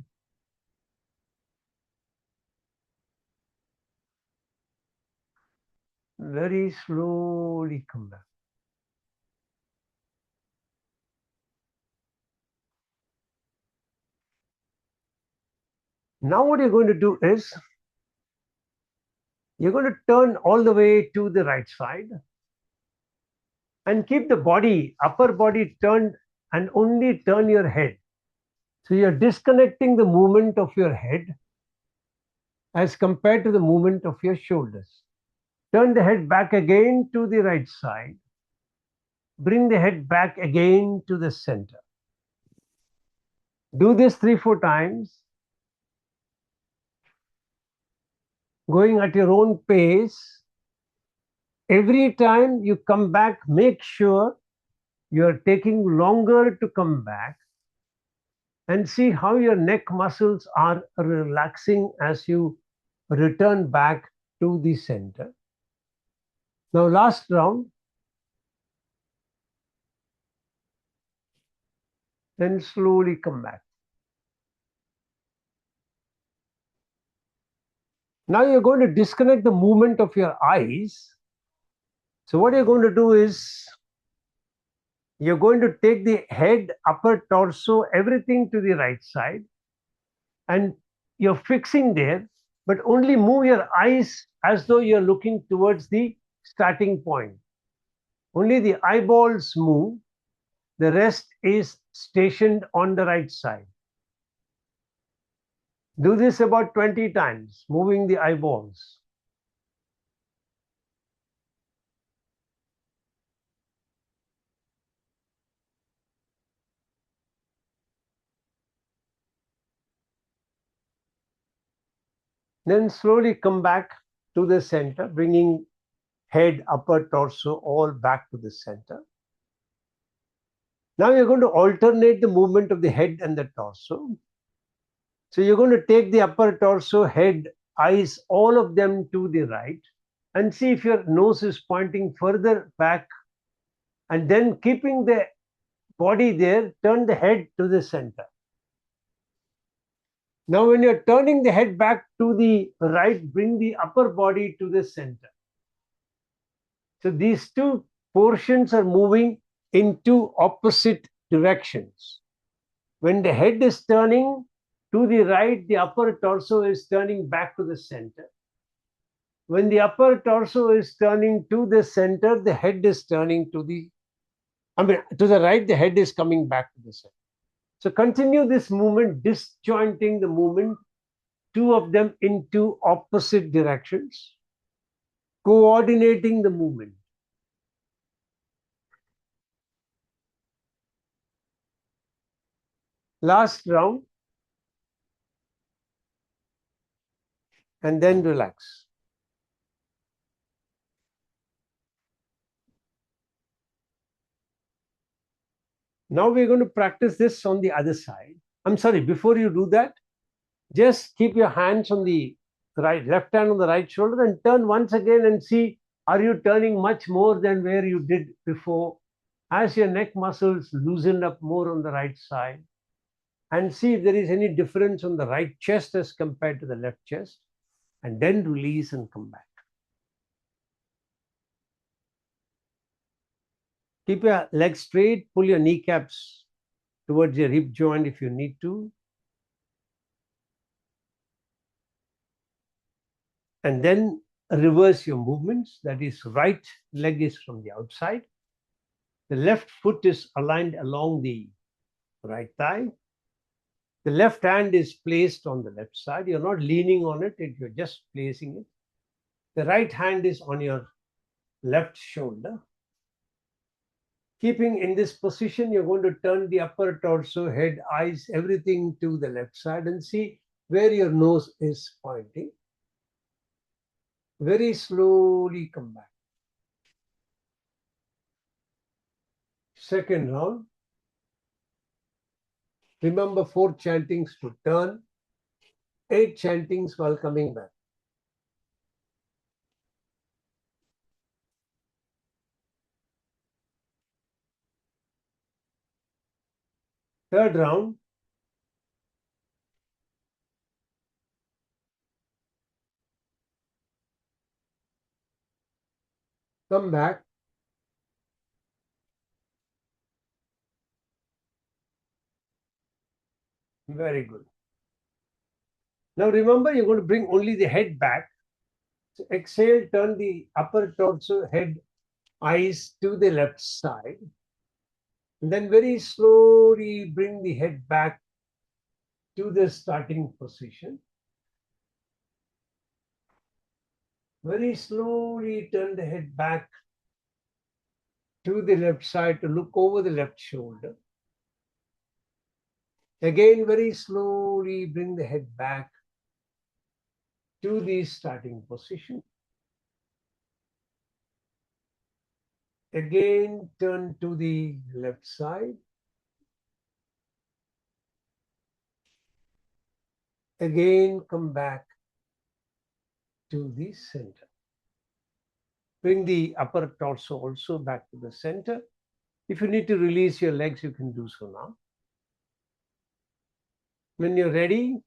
Very slowly come back. Now what you're going to do is, you're going to turn all the way to the right side and keep the upper body turned, and only turn your head. So you're disconnecting the movement of your head as compared to the movement of your shoulders. Turn the head back again to the right side. Bring the head back again to the center. Do this 3-4 times, going at your own pace. Every time you come back, make sure you are taking longer to come back, and see how your neck muscles are relaxing as you return back to the center. Now last round. Then slowly come back. Now you're going to disconnect the movement of your eyes. So what you're going to do is, you're going to take the head, upper torso, everything to the right side, and you're fixing there, but only move your eyes as though you're looking towards the starting point. Only the eyeballs move. The rest is stationed on the right side. Do this about 20 times, moving the eyeballs. Then slowly come back to the center, bringing head, upper torso, all back to the center. Now you're going to alternate the movement of the head and the torso. So you're going to take the upper torso, head, eyes, all of them to the right, and see if your nose is pointing further back, and then keeping the body there, turn the head to the center. Now when you're turning the head back to the right, bring the upper body to the center. So these 2 portions are moving in 2 opposite directions. When the head is turning to the right, the upper torso is turning back to the center. When the upper torso is turning to the center, the head is turning to the right, the head is coming back to the center. So continue this movement, disjointing the movement, two of them into opposite directions, coordinating the movement. Last round, and then relax. Now we're going to practice this on the other side. I'm sorry, before you do that, just keep your hands on the left hand on the right shoulder and turn once again and see, are you turning much more than where you did before? As your neck muscles loosen up more on the right side, and see if there is any difference on the right chest as compared to the left chest, and then release and come back. Keep your legs straight, pull your kneecaps towards your hip joint if you need to. And then reverse your movements. That is, right leg is from the outside. The left foot is aligned along the right thigh. The left hand is placed on the left side. You're not leaning on it, you're just placing it. The right hand is on your left shoulder. Keeping in this position, you're going to turn the upper torso, head, eyes, everything to the left side and see where your nose is pointing. Very slowly come back. Second round. Remember 4 chantings to turn, 8 chantings while coming back. Third round. Come back. Very good. Now remember, you're going to bring only the head back. So exhale, turn the upper torso, head, eyes to the left side. And then very slowly bring the head back to the starting position. Very slowly turn the head back to the left side to look over the left shoulder. Again, very slowly bring the head back to the starting position. Again, turn to the left side. Again, come back to the center. Bring the upper torso also back to the center. If you need to release your legs, you can do so now. When you're ready,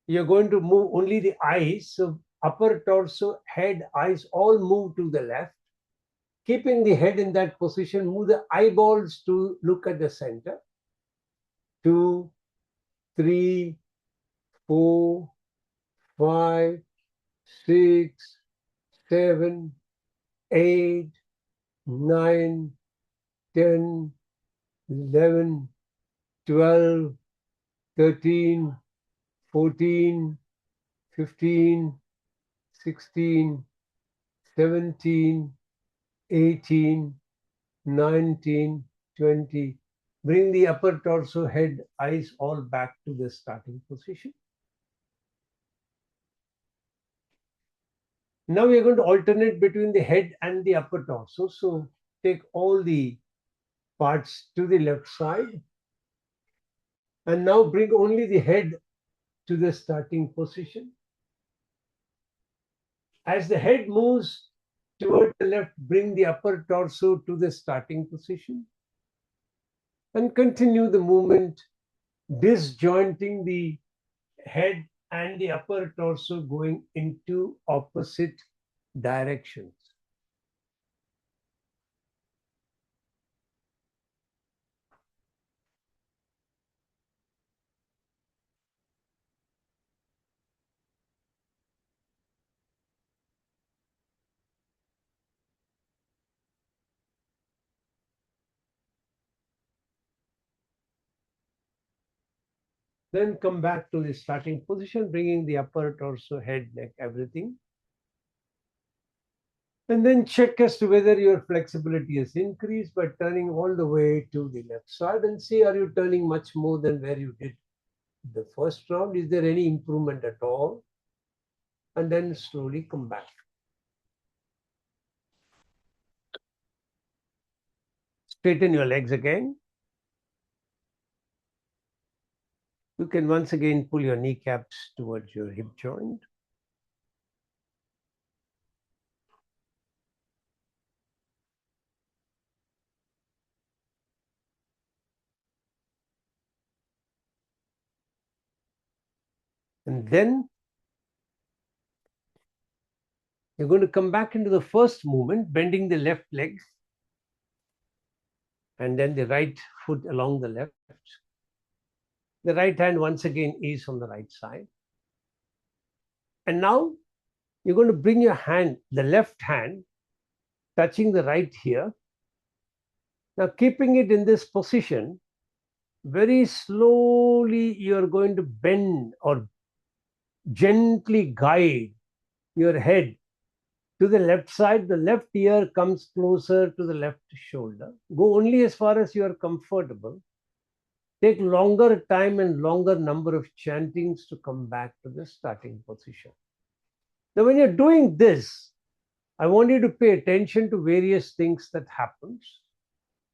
you're going to move only the eyes. So upper torso, head, eyes all move to the left. Keeping the head in that position, move the eyeballs to look at the center. 2, 3, 4, 5, 6, 7, 8, 9, 10, 11, 12, 13, 14, 15, 16, 17, 18, 19, 20. Bring the upper torso, head, eyes all back to the starting position. Now we are going to alternate between the head and the upper torso. So take all the parts to the left side. And now bring only the head to the starting position. As the head moves toward the left, bring the upper torso to the starting position. And continue the movement, disjointing the head and the upper torso going into opposite directions. Then come back to the starting position, bringing the upper torso, head, neck, everything. And then check as to whether your flexibility has increased by turning all the way to the left side, and see, are you turning much more than where you did the first round? Is there any improvement at all? And then slowly come back. Straighten your legs again. You can once again pull your kneecaps towards your hip joint. And then you're going to come back into the first movement, bending the left leg and then the right foot along the left. The right hand once again is on the right side. And now you're going to bring your hand, the left hand, touching the right here. Now, keeping it in this position, very slowly you're going to bend or gently guide your head to the left side. The left ear comes closer to the left shoulder. Go only as far as you are comfortable. Take longer time and longer number of chantings to come back to the starting position. Now, when you're doing this, I want you to pay attention to various things that happens.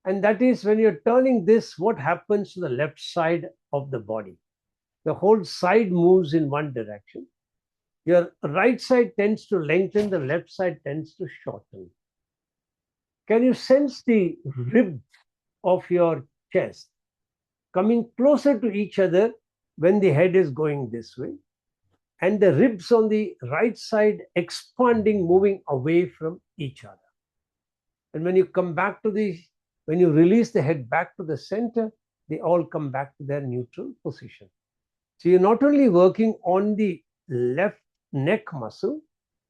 And that is, when you're turning this, what happens to the left side of the body? The whole side moves in one direction. Your right side tends to lengthen, the left side tends to shorten. Can you sense the ribs of your chest coming closer to each other when the head is going this way? And the ribs on the right side expanding, moving away from each other. And when you come back to when you release the head back to the center, they all come back to their neutral position. So you're not only working on the left neck muscle,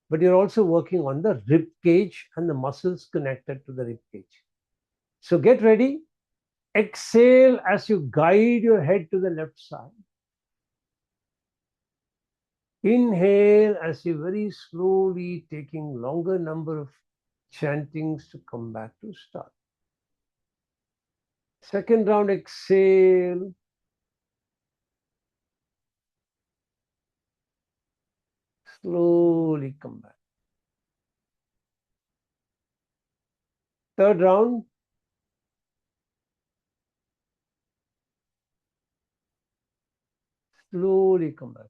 but you're also working on the rib cage and the muscles connected to the rib cage. So get ready. Exhale as you guide your head to the left side. Inhale as you very slowly taking longer number of chantings to come back to start. Second round, exhale. Slowly come back. Third round. Slowly come back.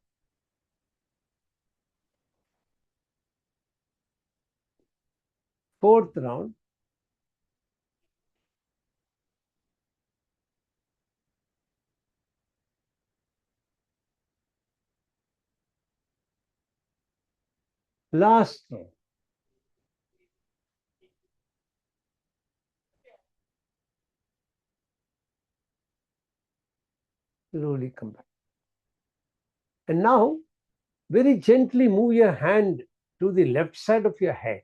Fourth round. Last round. Slowly come back. And now, very gently move your hand to the left side of your head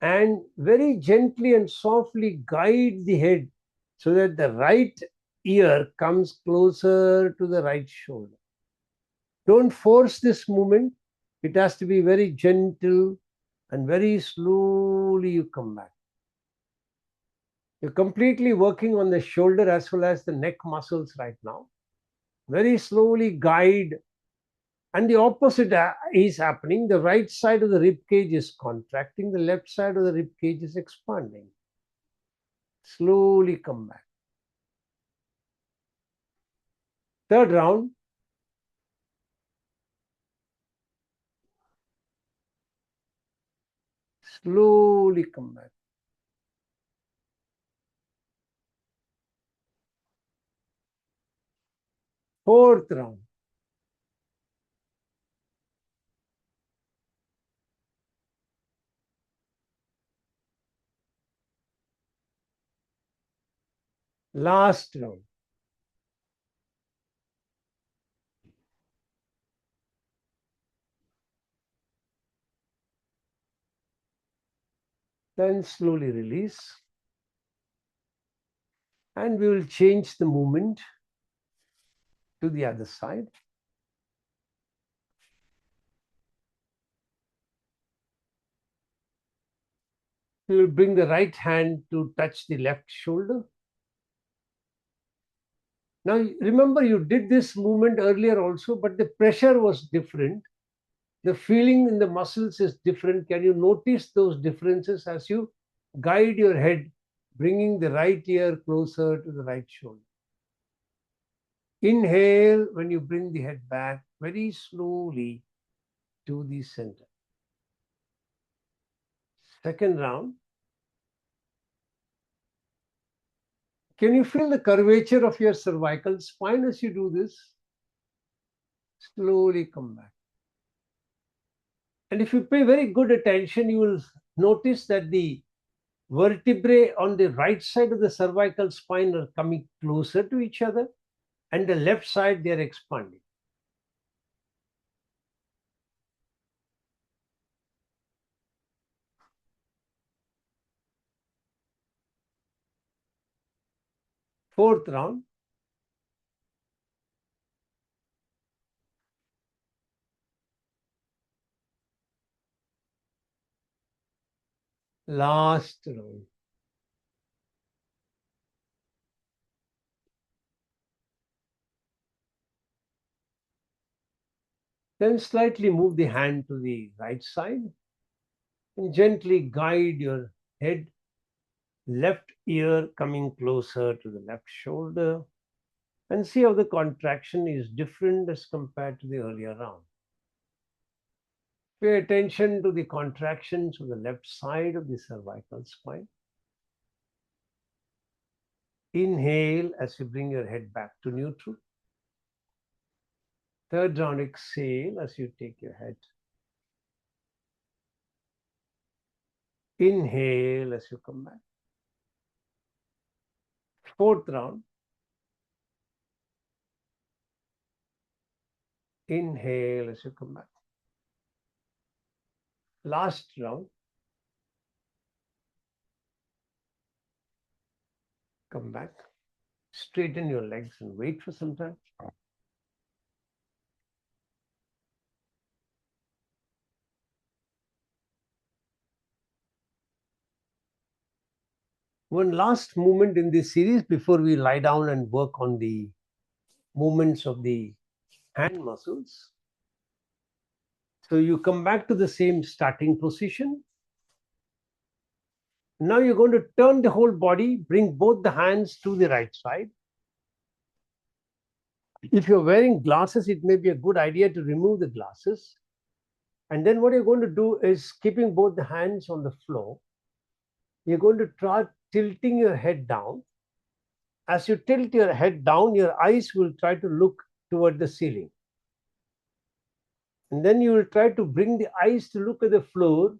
and very gently and softly guide the head so that the right ear comes closer to the right shoulder. Don't force this movement. It has to be very gentle and very slowly you come back. You're completely working on the shoulder as well as the neck muscles right now. Very slowly guide. And the opposite is happening. The right side of the rib cage is contracting. The left side of the rib cage is expanding. Slowly come back. Third round. Slowly come back. Fourth round. Last round. Then slowly release. And we will change the movement. to the other side. You will bring the right hand to touch the left shoulder. Now, remember, you did this movement earlier also, but the pressure was different. The feeling in the muscles is different. Can you notice those differences as you guide your head, bringing the right ear closer to the right shoulder? Inhale when you bring the head back very slowly to the center. Second round. Can you feel the curvature of your cervical spine as you do this? Slowly come back. And if you pay very good attention, you will notice that the vertebrae on the right side of the cervical spine are coming closer to each other, and the left side they are expanding. Fourth round. Last round. Then slightly move the hand to the right side and gently guide your head, left ear coming closer to the left shoulder, and see how the contraction is different as compared to the earlier round. Pay attention to the contractions of the left side of the cervical spine. Inhale as you bring your head back to neutral. Third round, exhale as you take your head. Inhale as you come back. Fourth round. Inhale as you come back. Last round. Come back. Straighten your legs and wait for some time. One last movement in this series before we lie down and work on the movements of the hand muscles. So you come back to the same starting position. Now you're going to turn the whole body, bring both the hands to the right side. If you're wearing glasses, it may be a good idea to remove the glasses. And then what you're going to do is, keeping both the hands on the floor, you're going to try tilting your head down. As you tilt your head down, your eyes will try to look toward the ceiling. And then you will try to bring the eyes to look at the floor,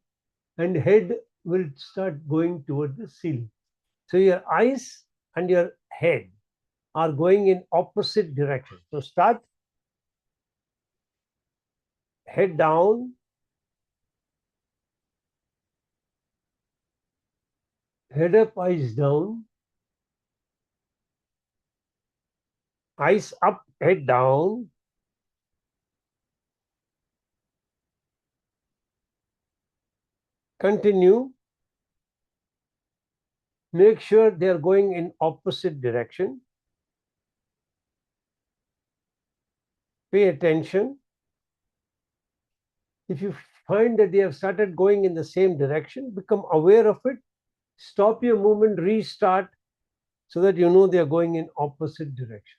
and head will start going toward the ceiling. So your eyes and your head are going in opposite directions. So start head down, head up, eyes down, eyes up, head down. Continue. Make sure they are going in opposite direction. Pay attention. If you find that they have started going in the same direction, become aware of it. Stop your movement, restart, so that you know they are going in opposite direction.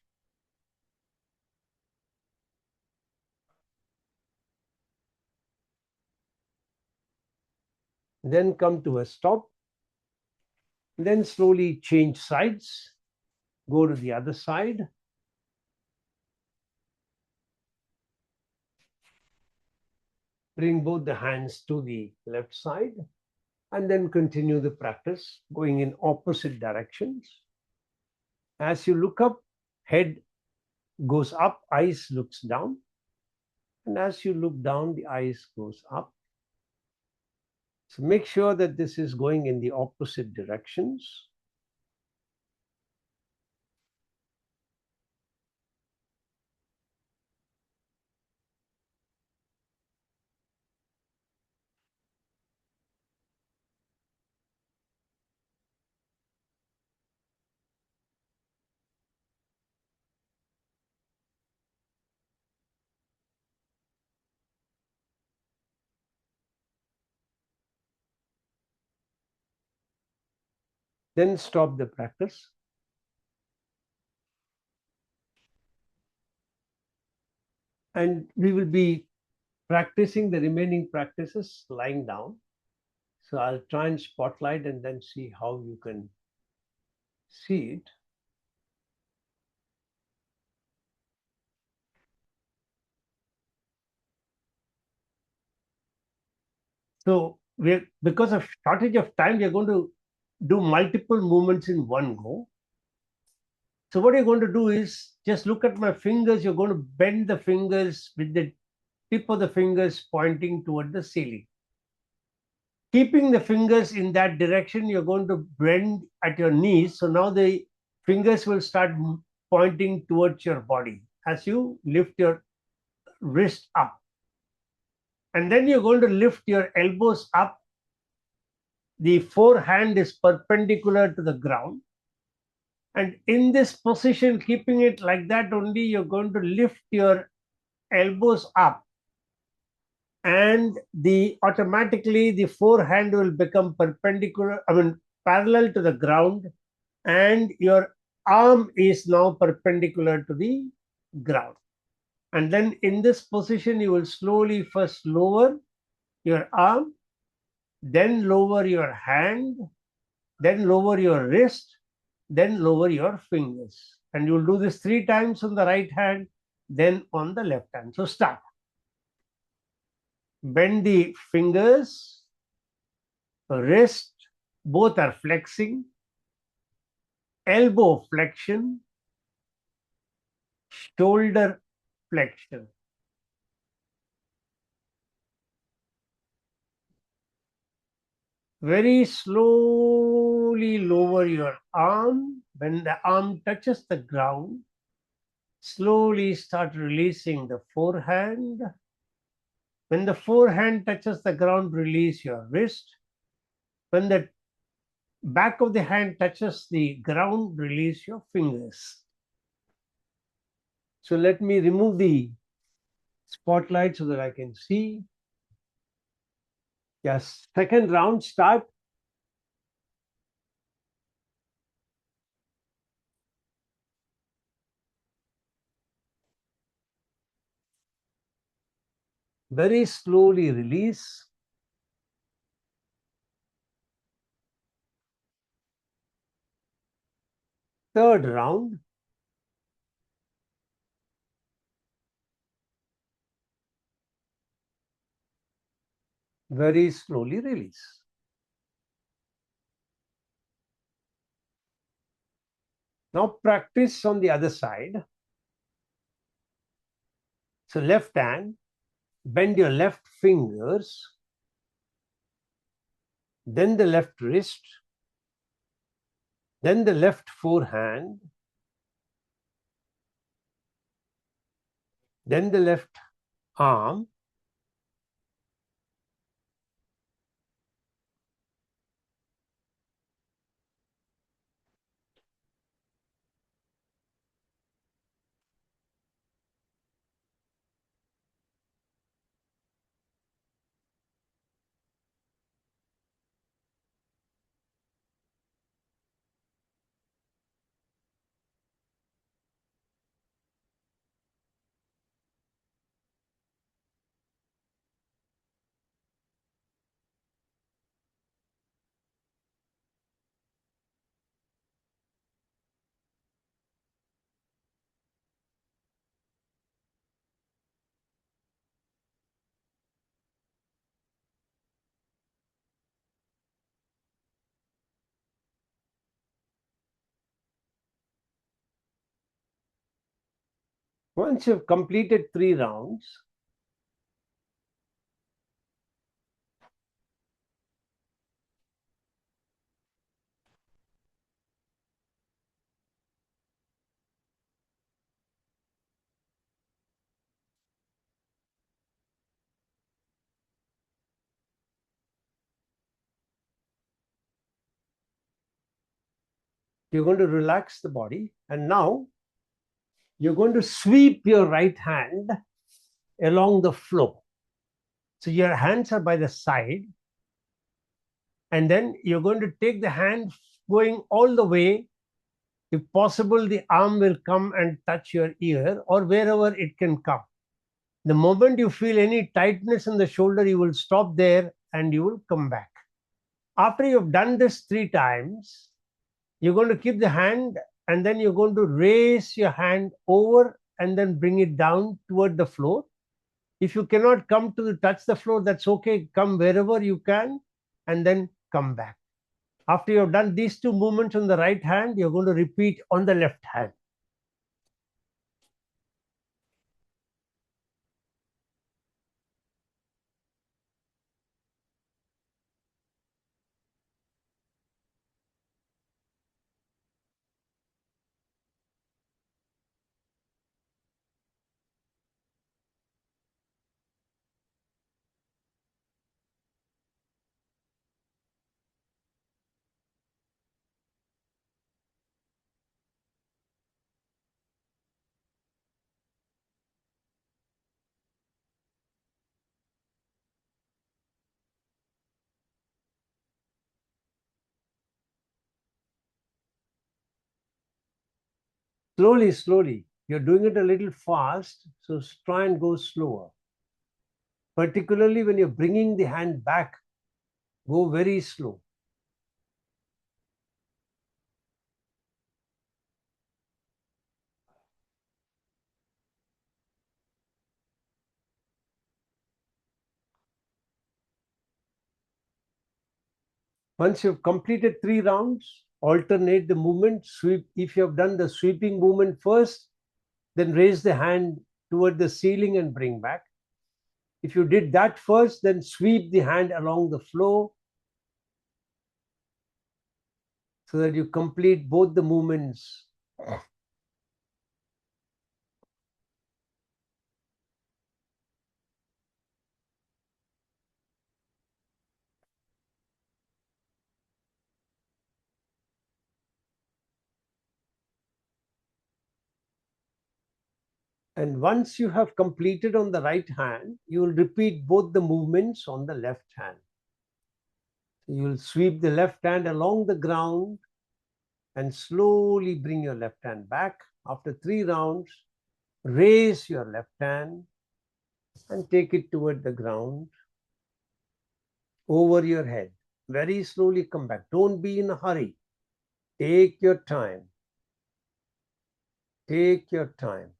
Then come to a stop. Then slowly change sides. Go to the other side. Bring both the hands to the left side. And then continue the practice, going in opposite directions. As you look up, head goes up, eyes looks down. And as you look down, the eyes goes up. So make sure that this is going in the opposite directions. Then stop the practice. And we will be practicing the remaining practices lying down. So I'll try and spotlight and then see how you can see it. So because of shortage of time, we're going to do multiple movements in one go. So what you're going to do is just look at my fingers. You're going to bend the fingers with the tip of the fingers pointing toward the ceiling. Keeping the fingers in that direction, you're going to bend at your knees. So now the fingers will start pointing towards your body as you lift your wrist up. And then you're going to lift your elbows up. The forehand is perpendicular to the ground. And in this position, keeping it like that only, you're going to lift your elbows up. And automatically the forehand will become parallel to the ground. And your arm is now perpendicular to the ground. And then in this position, you will slowly first lower your arm, then lower your hand, then lower your wrist, then lower your fingers. And you'll do this 3 times on the right hand, then on the left hand. So start. Bend the fingers, wrist, both are flexing, elbow flexion, shoulder flexion. Very slowly lower your arm. When the arm touches the ground, slowly start releasing the forehand. When the forehand touches the ground, release your wrist. When the back of the hand touches the ground, release your fingers. So let me remove the spotlight so that I can see. Yes, second round, start. Very slowly release. Third round. Very slowly release. Now practice on the other side. So left hand, bend your left fingers, then the left wrist, then the left forehand, then the left arm, Once you've completed 3 rounds, you're going to relax the body. And now you're going to sweep your right hand along the floor. So your hands are by the side. And then you're going to take the hand going all the way, if possible, the arm will come and touch your ear or wherever it can come. The moment you feel any tightness in the shoulder, you will stop there and you will come back. After you've done this 3 times, you're going to keep the hand and then you're going to raise your hand over and then bring it down toward the floor. If you cannot come to touch the floor, that's okay. Come wherever you can and then come back. After you've done these 2 movements on the right hand, you're going to repeat on the left hand. Slowly, slowly. You're doing it a little fast, so try and go slower. Particularly when you're bringing the hand back, go very slow. Once you've completed 3 rounds, alternate the movement. Sweep. If you have done the sweeping movement first, then raise the hand toward the ceiling and bring back. If you did that first, then sweep the hand along the floor so that you complete both the movements. And once you have completed on the right hand, you will repeat both the movements on the left hand. You will sweep the left hand along the ground and slowly bring your left hand back. After 3 rounds, raise your left hand and take it toward the ground over your head. Very slowly come back. Don't be in a hurry. Take your time. Take your time.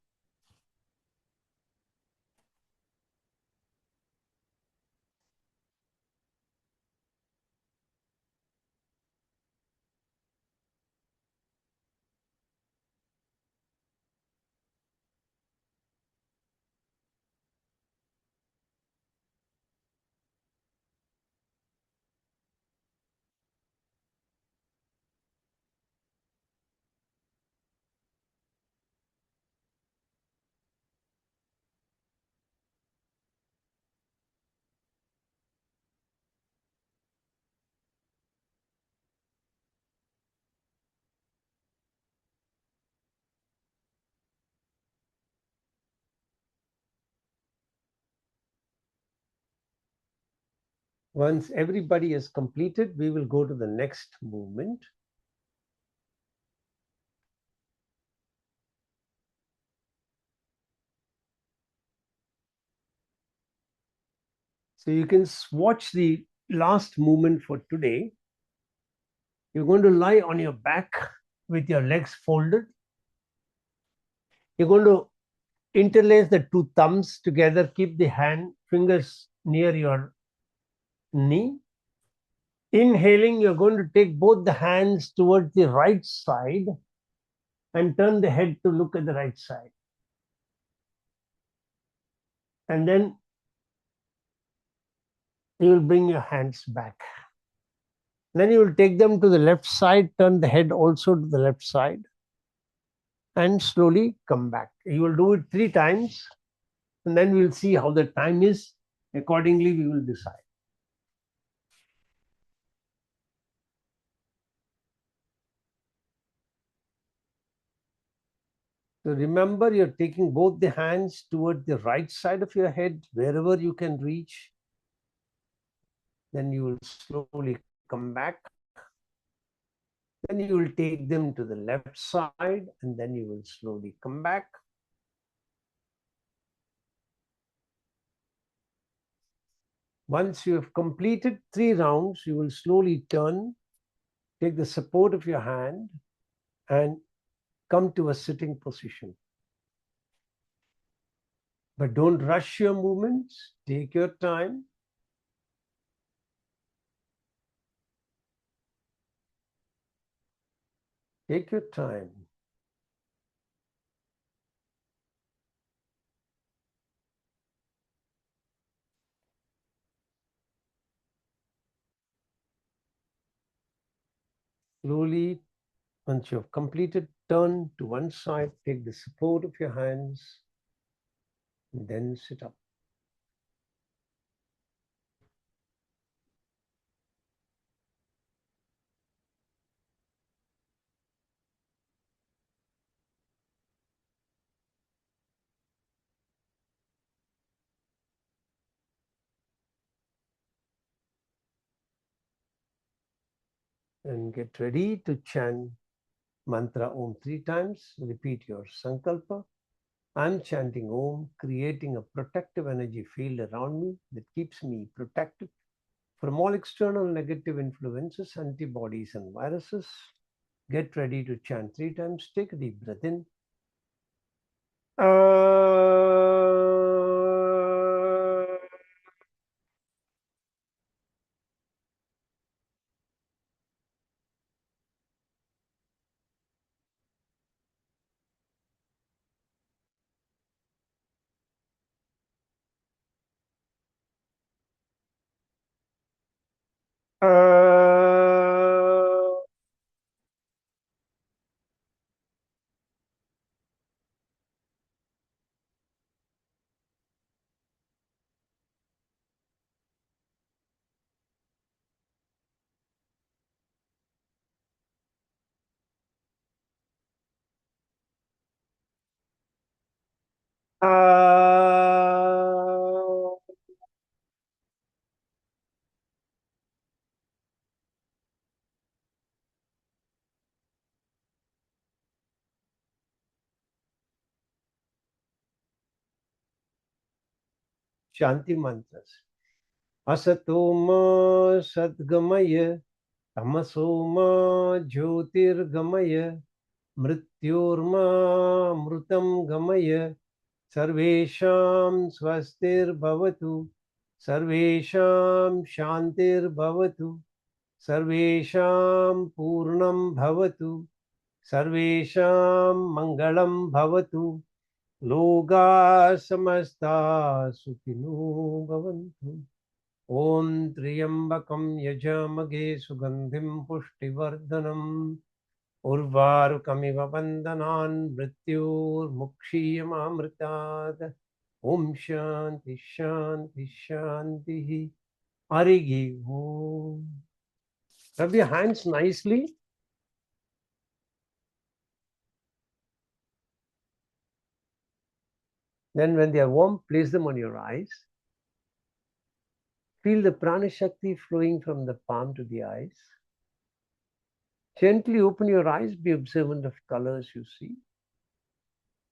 Once everybody is completed, we will go to the next movement. So you can watch the last movement for today. You're going to lie on your back with your legs folded. You're going to interlace the 2 thumbs together. Keep the fingers near your knee. Inhaling, you're going to take both the hands towards the right side and turn the head to look at the right side. And then you will bring your hands back. Then you will take them to the left side, turn the head also to the left side, and slowly come back. You will do it 3 times, and then we'll see how the time is. Accordingly, we will decide. So remember, you're taking both the hands toward the right side of your head, wherever you can reach. Then you will slowly come back. Then you will take them to the left side, and then you will slowly come back. Once you have completed 3 rounds, you will slowly turn, take the support of your hand, and come to a sitting position. But don't rush your movements. Take your time. Take your time. Slowly, once you have completed, turn to one side, take the support of your hands, and then sit up. And get ready to chant mantra Om 3 times. Repeat your sankalpa. I'm chanting Om, creating a protective energy field around me that keeps me protected from all external negative influences, antibodies, and viruses. Get ready to chant 3 times. Take a deep breath in. Shanti mantras. Asatoma sadgamaya, tamasoma jyotirgamaya, mrityorma mrutam gamaya, sarvesham swastir bhavatu, sarvesham shantir bhavatu, sarvesham purnam bhavatu, sarvesham mangalam bhavatu, loka samasta sukhino bhavantu. Om Triyambakam Yajamage Sugandhim Pushtivardhanam Urvarukamiva Vandanan Mrityur Mukshiyamamritad. Om Shanti Shanti Shanti. Arigi Om. Rub your hands nicely. Then when they are warm, place them on your eyes. Feel the prana shakti flowing from the palm to the eyes. Gently open your eyes, be observant of colors you see.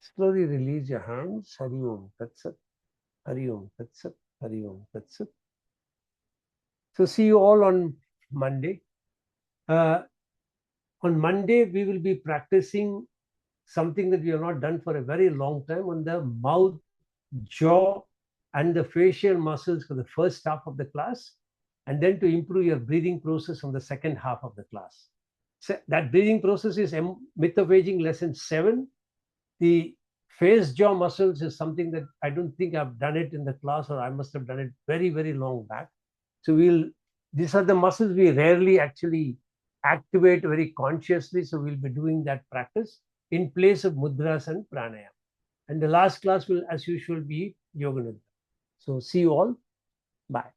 Slowly release your hands. Hari Om Tat Sat. Hari Om Tat Sat. Hari Om Tat Sat. So see you all on Monday. On Monday, we will be practicing something that we have not done for a very long time on the mouth, jaw, and the facial muscles for the first half of the class, and then to improve your breathing process on the second half of the class. So that breathing process is Myth of Aging lesson 7. The face jaw muscles is something that I don't think I've done it in the class, or I must have done it very, very long back. So these are the muscles we rarely actually activate very consciously. So we'll be doing that practice in place of mudras and pranayama. And the last class will, as usual, be yoga nidra. So see you all. Bye.